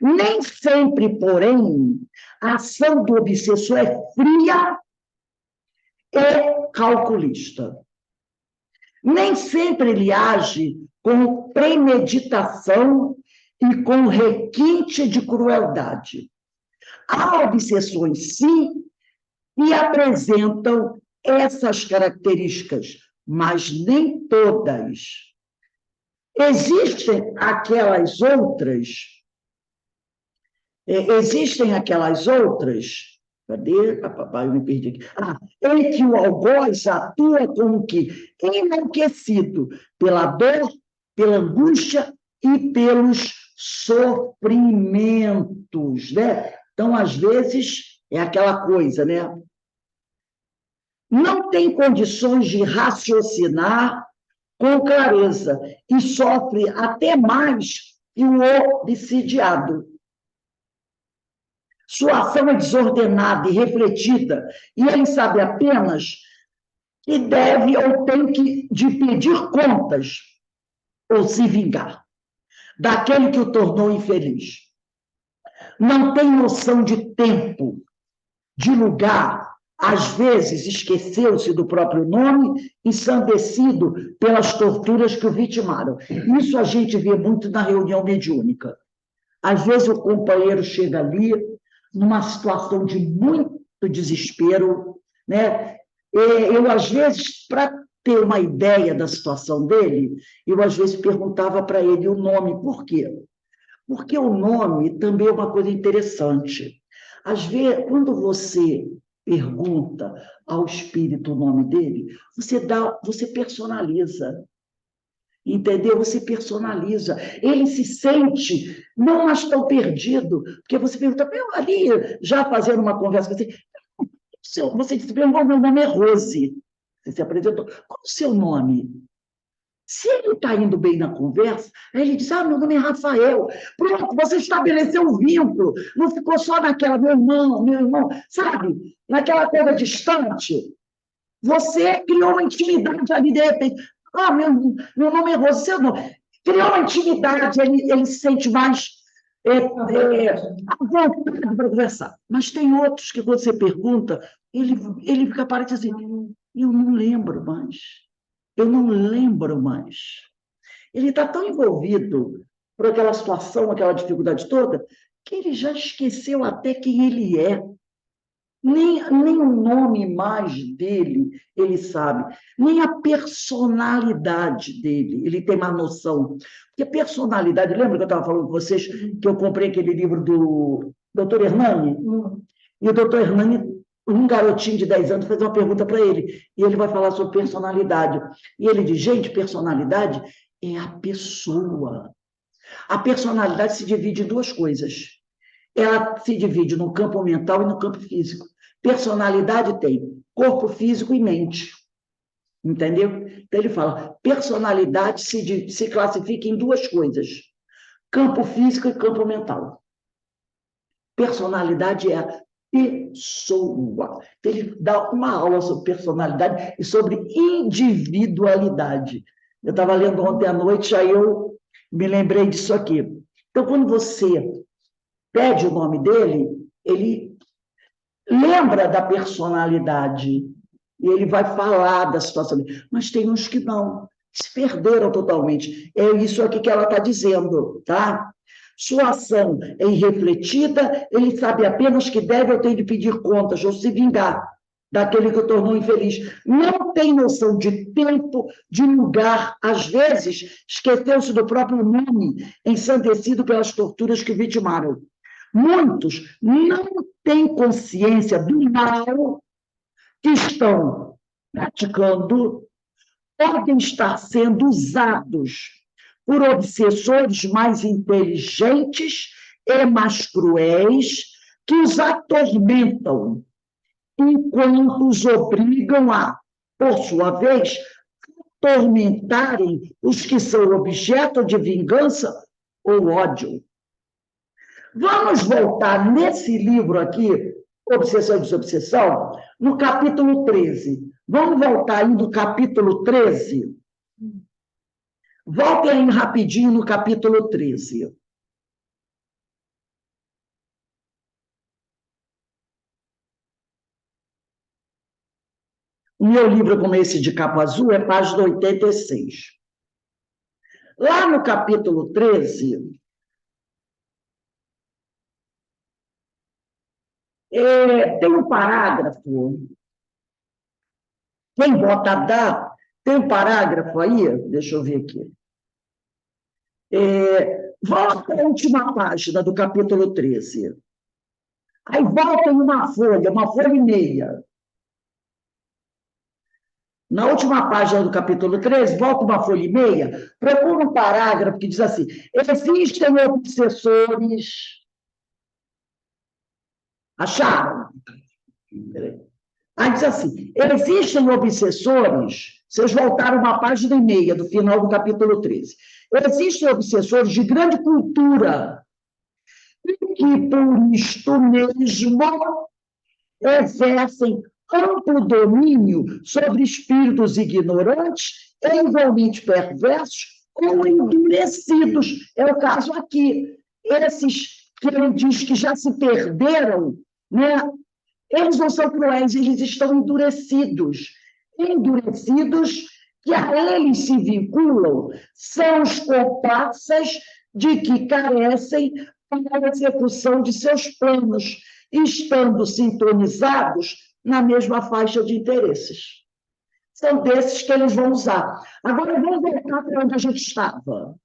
Nem sempre, porém, a ação do obsessor é fria e calculista. Nem sempre ele age com premeditação e com requinte de crueldade. Há obsessões, sim, que apresentam essas características, mas nem todas. Existem aquelas outras, cadê? Papai, eu me perdi aqui. Em que o algoz atua como que enlouquecido pela dor, pela angústia e pelos sofrimentos, né? Então, às vezes, é aquela coisa, né? Não tem condições de raciocinar com clareza e sofre até mais que o obsidiado. Sua ação é desordenada e refletida, e ele sabe apenas que deve ou tem de pedir contas ou se vingar daquele que o tornou infeliz. Não tem noção de tempo, de lugar, às vezes esqueceu-se do próprio nome, ensandecido pelas torturas que o vitimaram. Isso a gente vê muito na reunião mediúnica. Às vezes o companheiro chega ali, numa situação de muito desespero, né? Eu, às vezes, para ter uma ideia da situação dele, eu, às vezes, perguntava para ele o nome. Por quê? Porque o nome também é uma coisa interessante. Às vezes, quando você pergunta ao espírito o nome dele, você personaliza. Entendeu? Você personaliza. Ele se sente não mais tão perdido, porque você pergunta, eu ali, já fazendo uma conversa com você disse, meu nome é Rose. Você se apresentou. Qual o seu nome? Se ele está indo bem na conversa, aí ele diz, meu nome é Rafael. Pronto, você estabeleceu um vínculo. Não ficou só naquela, meu irmão, sabe? Naquela coisa distante. Você criou uma intimidade ali, de repente. Meu nome é Rose, seu nome. Criou uma intimidade, ele se sente mais à vontade para conversar. Mas tem outros que, quando você pergunta, ele fica parado assim, eu não lembro mais. Eu não lembro mais. Ele está tão envolvido por aquela situação, aquela dificuldade toda, que ele já esqueceu até quem ele é. Nem o nome mais dele ele sabe, nem a personalidade dele, ele tem mais noção. Porque personalidade, lembra que eu estava falando com vocês que eu comprei aquele livro do Dr. Hernani? E o Dr. Hernani, um garotinho de 10 anos, fez uma pergunta para ele, e ele vai falar sobre personalidade. E ele diz, gente, personalidade é a pessoa. A personalidade se divide em 2 coisas. Ela se divide no campo mental e no campo físico. Personalidade tem corpo físico e mente. Entendeu? Então, ele fala, personalidade se classifica em 2 coisas. Campo físico e campo mental. Personalidade é a pessoa. Então, ele dá uma aula sobre personalidade e sobre individualidade. Eu estava lendo ontem à noite, aí eu me lembrei disso aqui. Então, quando você pede o nome dele, ele lembra da personalidade e ele vai falar da situação dele. Mas tem uns que não, se perderam totalmente. É isso aqui que ela está dizendo, tá? Sua ação é irrefletida, ele sabe apenas que deve ou tem de pedir contas ou se vingar daquele que o tornou infeliz. Não tem noção de tempo, de lugar. Às vezes, esqueceu-se do próprio nome, ensandecido pelas torturas que vitimaram. Muitos não têm consciência do mal que estão praticando, podem estar sendo usados por obsessores mais inteligentes e mais cruéis que os atormentam, enquanto os obrigam a, por sua vez, atormentarem os que são objeto de vingança ou ódio. Vamos voltar nesse livro aqui, Obsessão e Desobsessão, no capítulo 13. Vamos voltar aí no capítulo 13? Voltem aí rapidinho no capítulo 13. O meu livro, como esse de capa azul, é página 86. Lá no capítulo 13, tem um parágrafo. Quem bota dá, tem um parágrafo aí, deixa eu ver aqui. Volta à última página do capítulo 13. Aí volta em uma folha e meia. Na última página do capítulo 13, volta uma folha e meia, procura um parágrafo que diz assim: existem obsessores. Acharam? Aí diz assim: existem obsessores. Vocês voltaram uma página e meia do final do capítulo 13. Existem obsessores de grande cultura que, por isto mesmo, exercem amplo domínio sobre espíritos ignorantes, igualmente perversos ou endurecidos. É o caso aqui. Esses que ele diz que já se perderam, né? Eles não são cruéis, eles estão endurecidos. Endurecidos que a eles se vinculam são os comparsas de que carecem para a execução de seus planos, estando sintonizados na mesma faixa de interesses. São desses que eles vão usar. Agora, vamos voltar para onde a gente estava.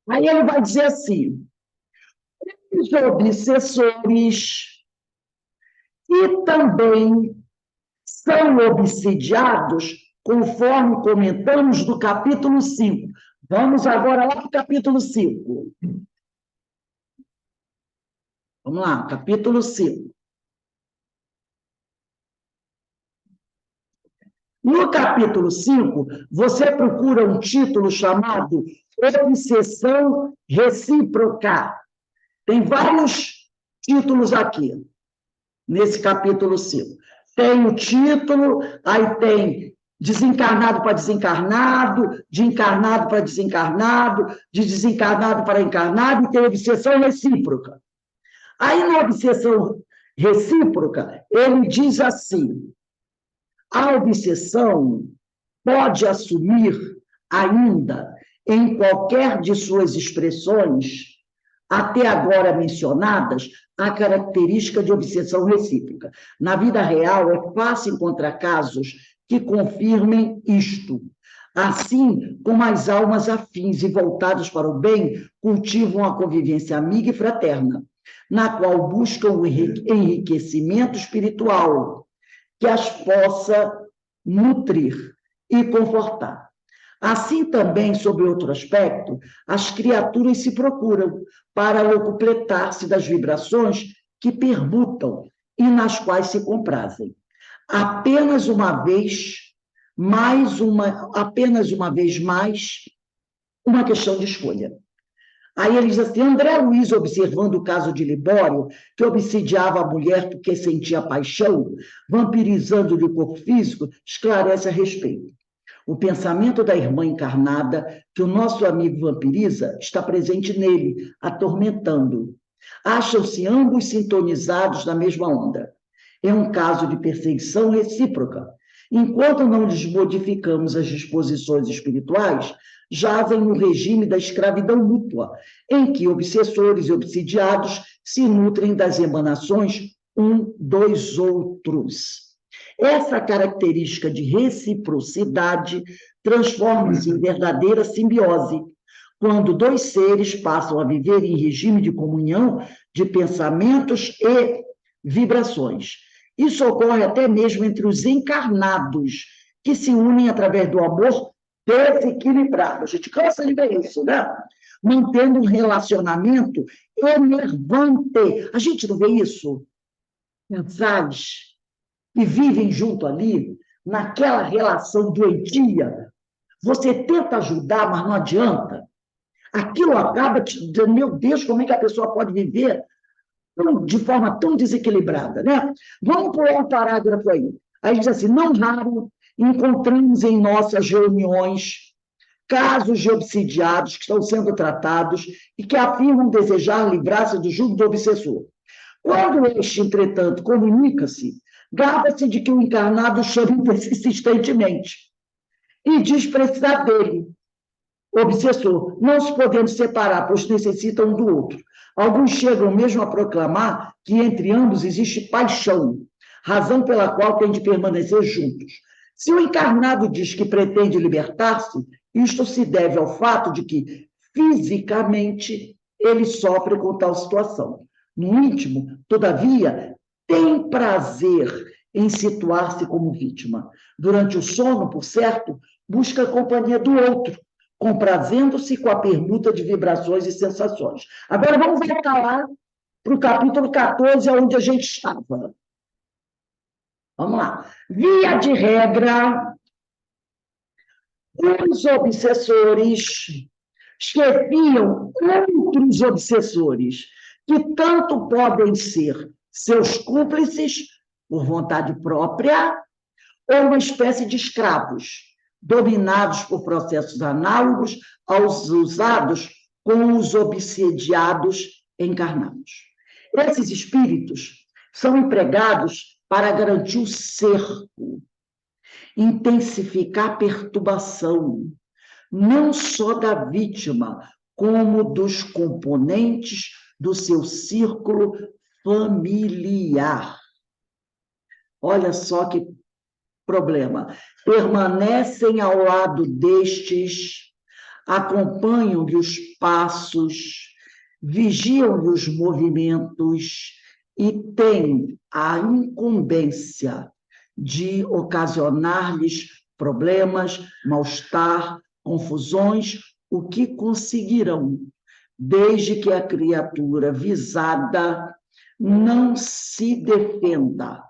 Aí ele vai dizer assim: os obsessores e também são obsidiados, conforme comentamos no capítulo 5. Vamos agora lá para o capítulo 5. Vamos lá, capítulo 5. No capítulo 5, você procura um título chamado Obsessão Recíproca. Tem vários títulos aqui, nesse capítulo 5. Tem o título, aí tem desencarnado para desencarnado, de encarnado para desencarnado, de desencarnado para encarnado, e tem obsessão recíproca. Aí, na obsessão recíproca, ele diz assim: a obsessão pode assumir ainda, em qualquer de suas expressões, até agora mencionadas, a característica de obsessão recíproca. Na vida real, é fácil encontrar casos que confirmem isto. Assim como as almas afins e voltadas para o bem cultivam a convivência amiga e fraterna, na qual buscam o enriquecimento espiritual, que as possa nutrir e confortar. Assim também, sob outro aspecto, as criaturas se procuram para locupletar-se das vibrações que permutam e nas quais se comprazem. Apenas uma vez mais, uma questão de escolha. Aí ele diz assim: André Luiz, observando o caso de Libório, que obsidiava a mulher porque sentia paixão, vampirizando-lhe o corpo físico, esclarece a respeito. O pensamento da irmã encarnada, que o nosso amigo vampiriza, está presente nele, atormentando-o. Acham-se ambos sintonizados na mesma onda. É um caso de perseguição recíproca. Enquanto não desmodificamos as disposições espirituais, jazem no regime da escravidão mútua, em que obsessores e obsidiados se nutrem das emanações um dos outros. Essa característica de reciprocidade transforma-se em verdadeira simbiose, quando dois seres passam a viver em regime de comunhão de pensamentos e vibrações. Isso ocorre até mesmo entre os encarnados, que se unem através do amor desequilibrado. A gente cansa de ver isso, né? Mantendo um relacionamento enervante. A gente não vê isso? Casais que vivem junto ali, naquela relação doentia. Você tenta ajudar, mas não adianta. Aquilo acaba te dizendo, meu Deus, como é que a pessoa pode viver de forma tão desequilibrada, né? Vamos pular um parágrafo aí. Aí diz assim, não raro encontramos em nossas reuniões casos de obsidiados que estão sendo tratados e que afirmam desejar livrar-se do jugo do obsessor. Quando este, entretanto, comunica-se, gaba-se de que o encarnado chama insistentemente e diz precisar dele, obsessor, não se podendo separar, pois necessitam um do outro. Alguns chegam mesmo a proclamar que entre ambos existe paixão, razão pela qual têm de permanecer juntos. Se o encarnado diz que pretende libertar-se, isto se deve ao fato de que, fisicamente, ele sofre com tal situação. No íntimo, todavia, tem prazer em situar-se como vítima. Durante o sono, por certo, busca a companhia do outro, comprazendo-se com a permuta de vibrações e sensações. Agora vamos voltar lá para o capítulo 14, onde a gente estava. Vamos lá. Via de regra, os obsessores chefiam outros obsessores, que tanto podem ser seus cúmplices, por vontade própria, ou uma espécie de escravos, dominados por processos análogos aos usados com os obsidiados encarnados. Esses espíritos são empregados para garantir o cerco, intensificar a perturbação, não só da vítima, como dos componentes do seu círculo familiar. Olha só que problema. Permanecem ao lado destes, acompanham-lhe os passos, vigiam-lhe os movimentos e têm a incumbência de ocasionar-lhes problemas, mal-estar, confusões, o que conseguirão, desde que a criatura visada não se defenda,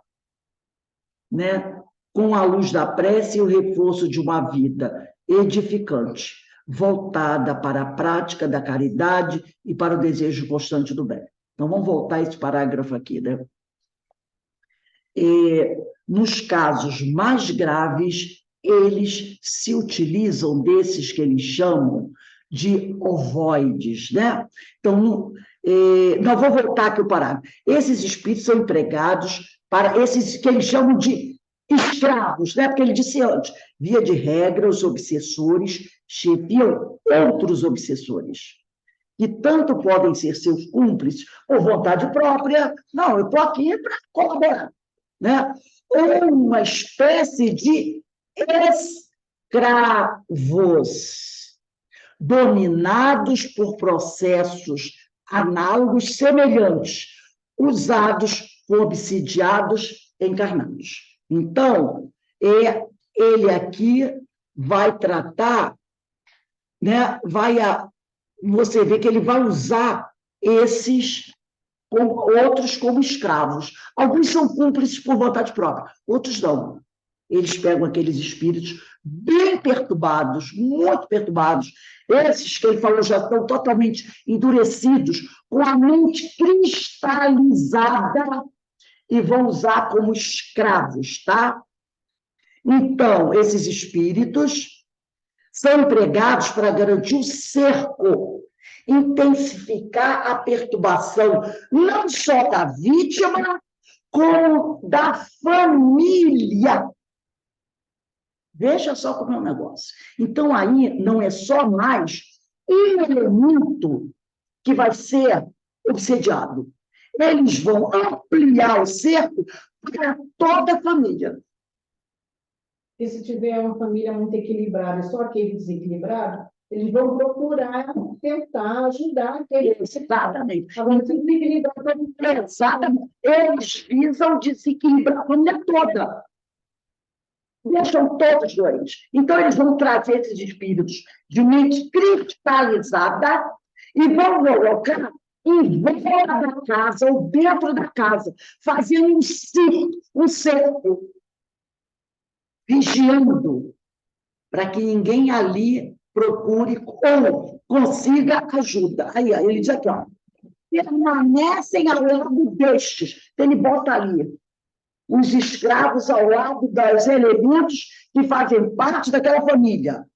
né? Com a luz da prece e o reforço de uma vida edificante, voltada para a prática da caridade e para o desejo constante do bem. Então, vamos voltar a esse parágrafo aqui, né? Nos casos mais graves, eles se utilizam desses que eles chamam de ovoides, né? Então, não vou voltar aqui o parágrafo. Esses espíritos são empregados para esses que eles chamam de escravos, né? Porque ele disse antes, via de regra, os obsessores chefiam outros obsessores, que tanto podem ser seus cúmplices por vontade própria, não, eu estou aqui para colaborar, né? Ou uma espécie de escravos, dominados por processos análogos semelhantes, usados por obsidiados encarnados. Então, ele aqui vai tratar, né, você vê que ele vai usar esses outros como escravos. Alguns são cúmplices por vontade própria, outros não. Eles pegam aqueles espíritos bem perturbados, muito perturbados. Esses que ele falou já estão totalmente endurecidos, com a mente cristalizada, e vão usar como escravos, tá? Então, esses espíritos são empregados para garantir o cerco, intensificar a perturbação, não só da vítima, como da família. Veja só como é o negócio. Então, aí não é só mais um elemento que vai ser obsediado. Eles vão ampliar o cerco para toda a família. E se tiver uma família muito equilibrada, só aquele desequilibrado, eles vão procurar tentar ajudar aquele. Exatamente. Agora, se desequilibrar, Exatamente. Eles visam desequilibrar a família toda. deixam todos doentes. Então, eles vão trazer esses espíritos de mente cristalizada e vão colocar em volta da casa ou dentro da casa, fazendo um cerco, vigiando, para que ninguém ali procure ou consiga ajuda. Aí, ele diz aqui, ó, permanecem ao lado destes. Então, ele bota ali os escravos ao lado dos elementos que fazem parte daquela família,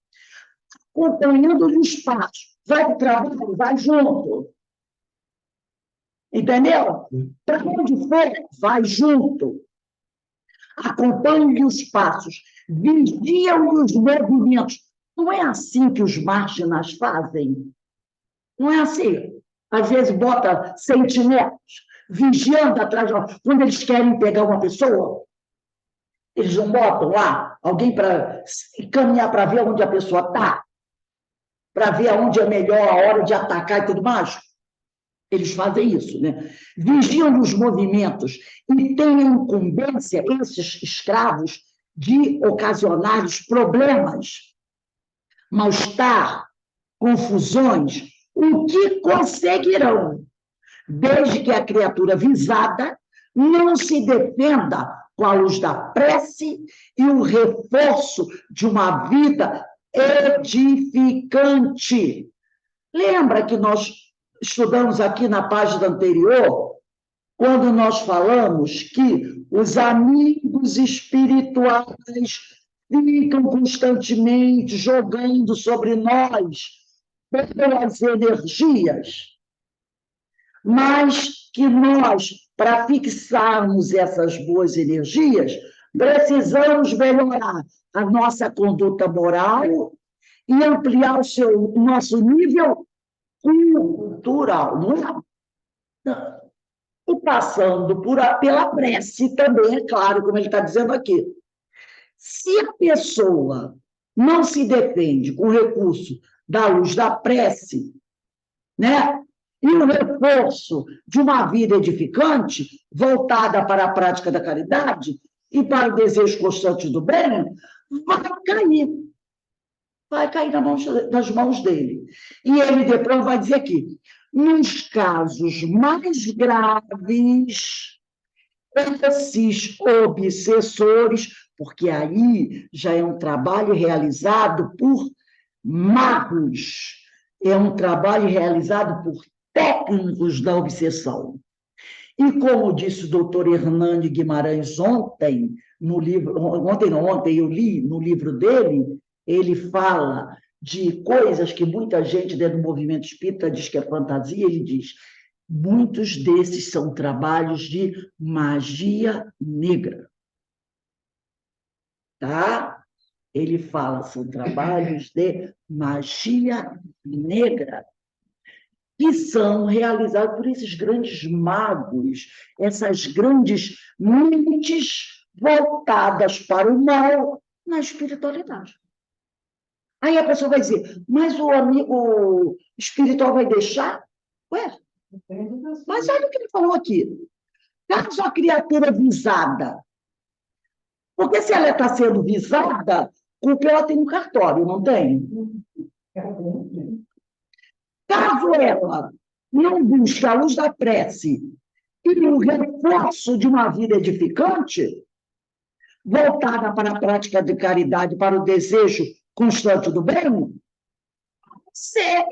acompanhando os passos. Vai para o trabalho, vai junto. Entendeu? Para onde for, vai junto. Acompanhe os passos, vigiam os movimentos. Não é assim que os marginais fazem? Não é assim. Às vezes bota sentinelas, vigiando atrás, quando eles querem pegar uma pessoa, eles não botam lá alguém para caminhar para ver onde a pessoa está, para ver onde é melhor a hora de atacar e tudo mais. Eles fazem isso, né? Vigiam os movimentos e têm a incumbência, esses escravos, de ocasionar os problemas, mal-estar, confusões, o que conseguirão, desde que a criatura visada não se defenda com a luz da prece e o reforço de uma vida edificante. Lembra que nós estudamos aqui na página anterior, quando nós falamos que os amigos espirituais ficam constantemente jogando sobre nós pelas energias, mas que nós, para fixarmos essas boas energias, precisamos melhorar a nossa conduta moral e ampliar o nosso nível cultural, não é? E passando pela prece também, é claro, como ele está dizendo aqui. Se a pessoa não se defende com o recurso da luz da prece, né? E o reforço de uma vida edificante, voltada para a prática da caridade e para o desejo constante do bem, vai cair nas mãos dele. E ele depois vai dizer aqui, nos casos mais graves, esses obsessores, porque aí já é um trabalho realizado por magos, é um trabalho realizado por técnicos da obsessão. E como disse o doutor Hernani Guimarães ontem, no livro, ontem eu li no livro dele, ele fala de coisas que muita gente dentro do movimento espírita diz que é fantasia, ele diz, muitos desses são trabalhos de magia negra. Tá? Ele fala, são trabalhos de magia negra, que são realizados por esses grandes magos, essas grandes mentes voltadas para o mal na espiritualidade. Aí a pessoa vai dizer, mas o amigo espiritual vai deixar? Ué, mas olha o que ele falou aqui. Caso a criatura visada, porque se ela está sendo visada, culpa ela tem no cartório, não tem? Caso ela não busque a luz da prece e o reforço de uma vida edificante, voltada para a prática de caridade, para o desejo constante do bem,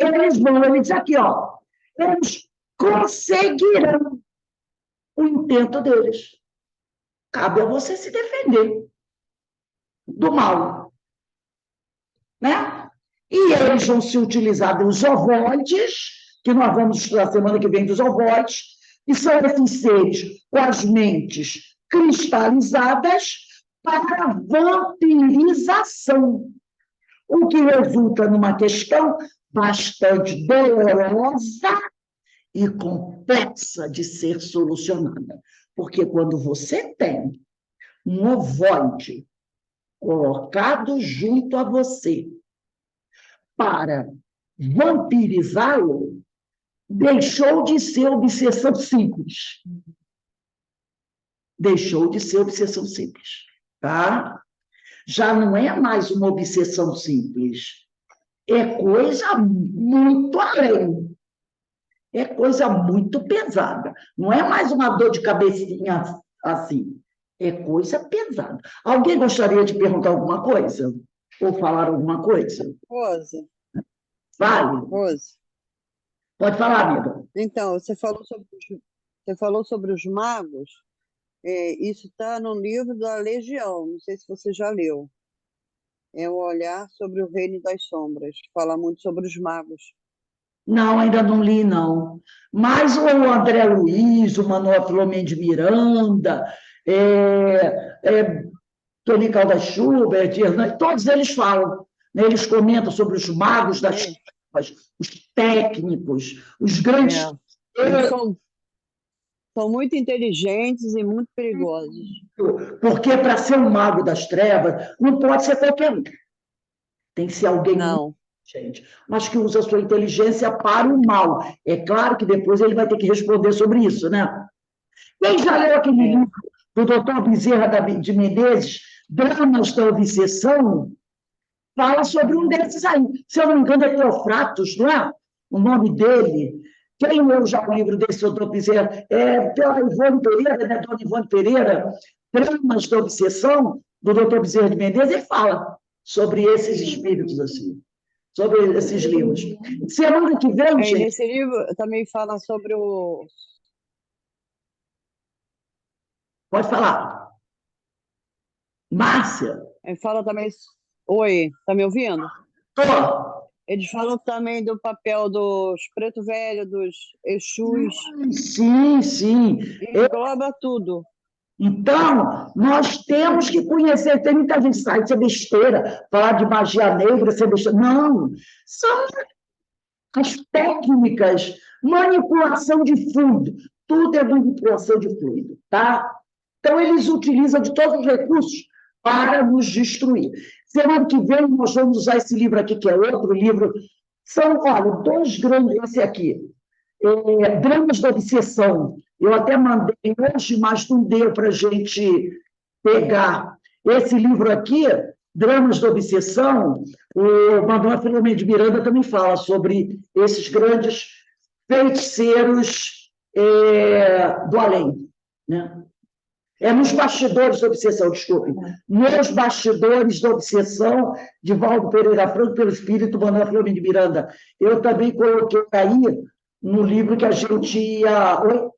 ele diz aqui, ó, eles conseguirão o intento deles. Cabe a você se defender do mal. Né? E eles vão se utilizar dos ovoides, que nós vamos estudar semana que vem dos ovoides, que são esses seres com as mentes cristalizadas para a vampirização, o que resulta numa questão bastante dolorosa e complexa de ser solucionada. Porque quando você tem um ovoide colocado junto a você para vampirizá-lo, deixou de ser obsessão simples. Deixou de ser obsessão simples. Tá? já não é mais uma obsessão simples. É coisa muito além. É coisa muito pesada. Não é mais uma dor de cabecinha assim. É coisa pesada. Alguém gostaria de perguntar alguma coisa? Ou falar alguma coisa? Rose, Vale? Rose. Pode falar, amiga. Então, você falou sobre os magos. Isso está no livro da Legião. Não sei se você já leu. É o Olhar sobre o Reino das Sombras. Fala muito sobre os magos. Não, ainda não li, não. Mas o André Luiz, o Manuel Filomeno de Miranda, Tony Caldas Schubert, todos eles falam, né? Eles comentam sobre os magos das trevas, os técnicos, os grandes. Eles são muito inteligentes e muito perigosos. Porque para ser um mago das trevas, não pode ser qualquer um. Tem que ser alguém Não. inteligente, mas que usa a sua inteligência para o mal. É claro que depois ele vai ter que responder sobre isso, né? Quem já leu aquele livro do Dr. Bezerra de Menezes, Dramas da Obsessão, fala sobre um desses aí. Se eu não me engano, é Teofratos, não é? O nome dele. Quem leu já o livro desse Dr. Bezerra? É pela Ivone Pereira, né? Dona Ivone Pereira, Dramas da Obsessão, do Dr. Bezerra de Menezes, ele fala sobre esses espíritos, assim, sobre esses livros. Semana que vem, gente... Nesse livro também fala sobre o... Pode falar. Márcia. Ele fala também... Oi, tá me ouvindo? Tô. Eles falam também do papel dos preto velho, dos Exus. Sim, sim. Engloba tudo. Então, nós temos que conhecer. Tem muita gente que sai, isso é besteira, falar de magia negra, isso é besteira. Não, são as técnicas, manipulação de fluido. Tudo é manipulação de fluido, tá? Então, eles utilizam de todos os recursos para nos destruir. Semana que vem, nós vamos usar esse livro aqui, que é outro livro. São, olha, dois grandes, esse aqui, Dramas da Obsessão. Eu até mandei hoje, mas não deu para a gente pegar. Esse livro aqui, Dramas da Obsessão, o Manuel Filomeno de Miranda também fala sobre esses grandes feiticeiros do além, né? Nos bastidores da obsessão, desculpe. Nos bastidores da obsessão de Valdo Pereira Franco pelo espírito Manuel Filomeno de Miranda. Eu também coloquei aí no livro que a gente ia... Oi?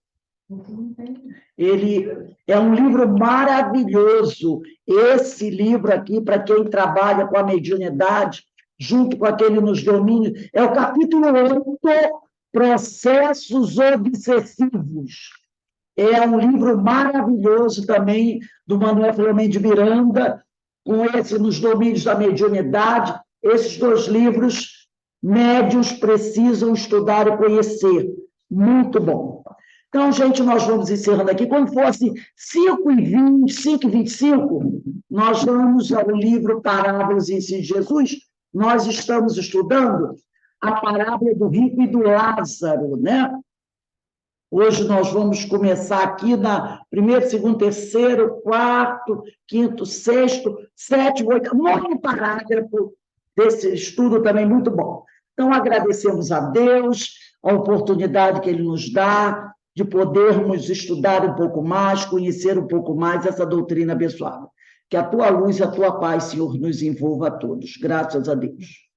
Ele é um livro maravilhoso. Esse livro aqui, para quem trabalha com a mediunidade, junto com aquele nos domínios, é o capítulo 8, Processos Obsessivos. É um livro maravilhoso também, do Manuel Filomeno de Miranda, com esse Nos Domínios da Mediunidade. Esses dois livros, médiuns precisam estudar e conhecer. Muito bom. Então, gente, nós vamos encerrando aqui. Quando fosse 5h20, 5h25, nós vamos ao livro Parábolas e Ensinos de Jesus. Nós estamos estudando a parábola do rico e do Lázaro, né? Hoje nós vamos começar aqui na primeiro, segundo, terceiro, quarto, quinto, sexto, sétimo, oito, nono parágrafo desse estudo também muito bom. Então, agradecemos a Deus a oportunidade que Ele nos dá de podermos estudar um pouco mais, conhecer um pouco mais essa doutrina abençoada. Que a Tua luz e a Tua paz, Senhor, nos envolva a todos. Graças a Deus.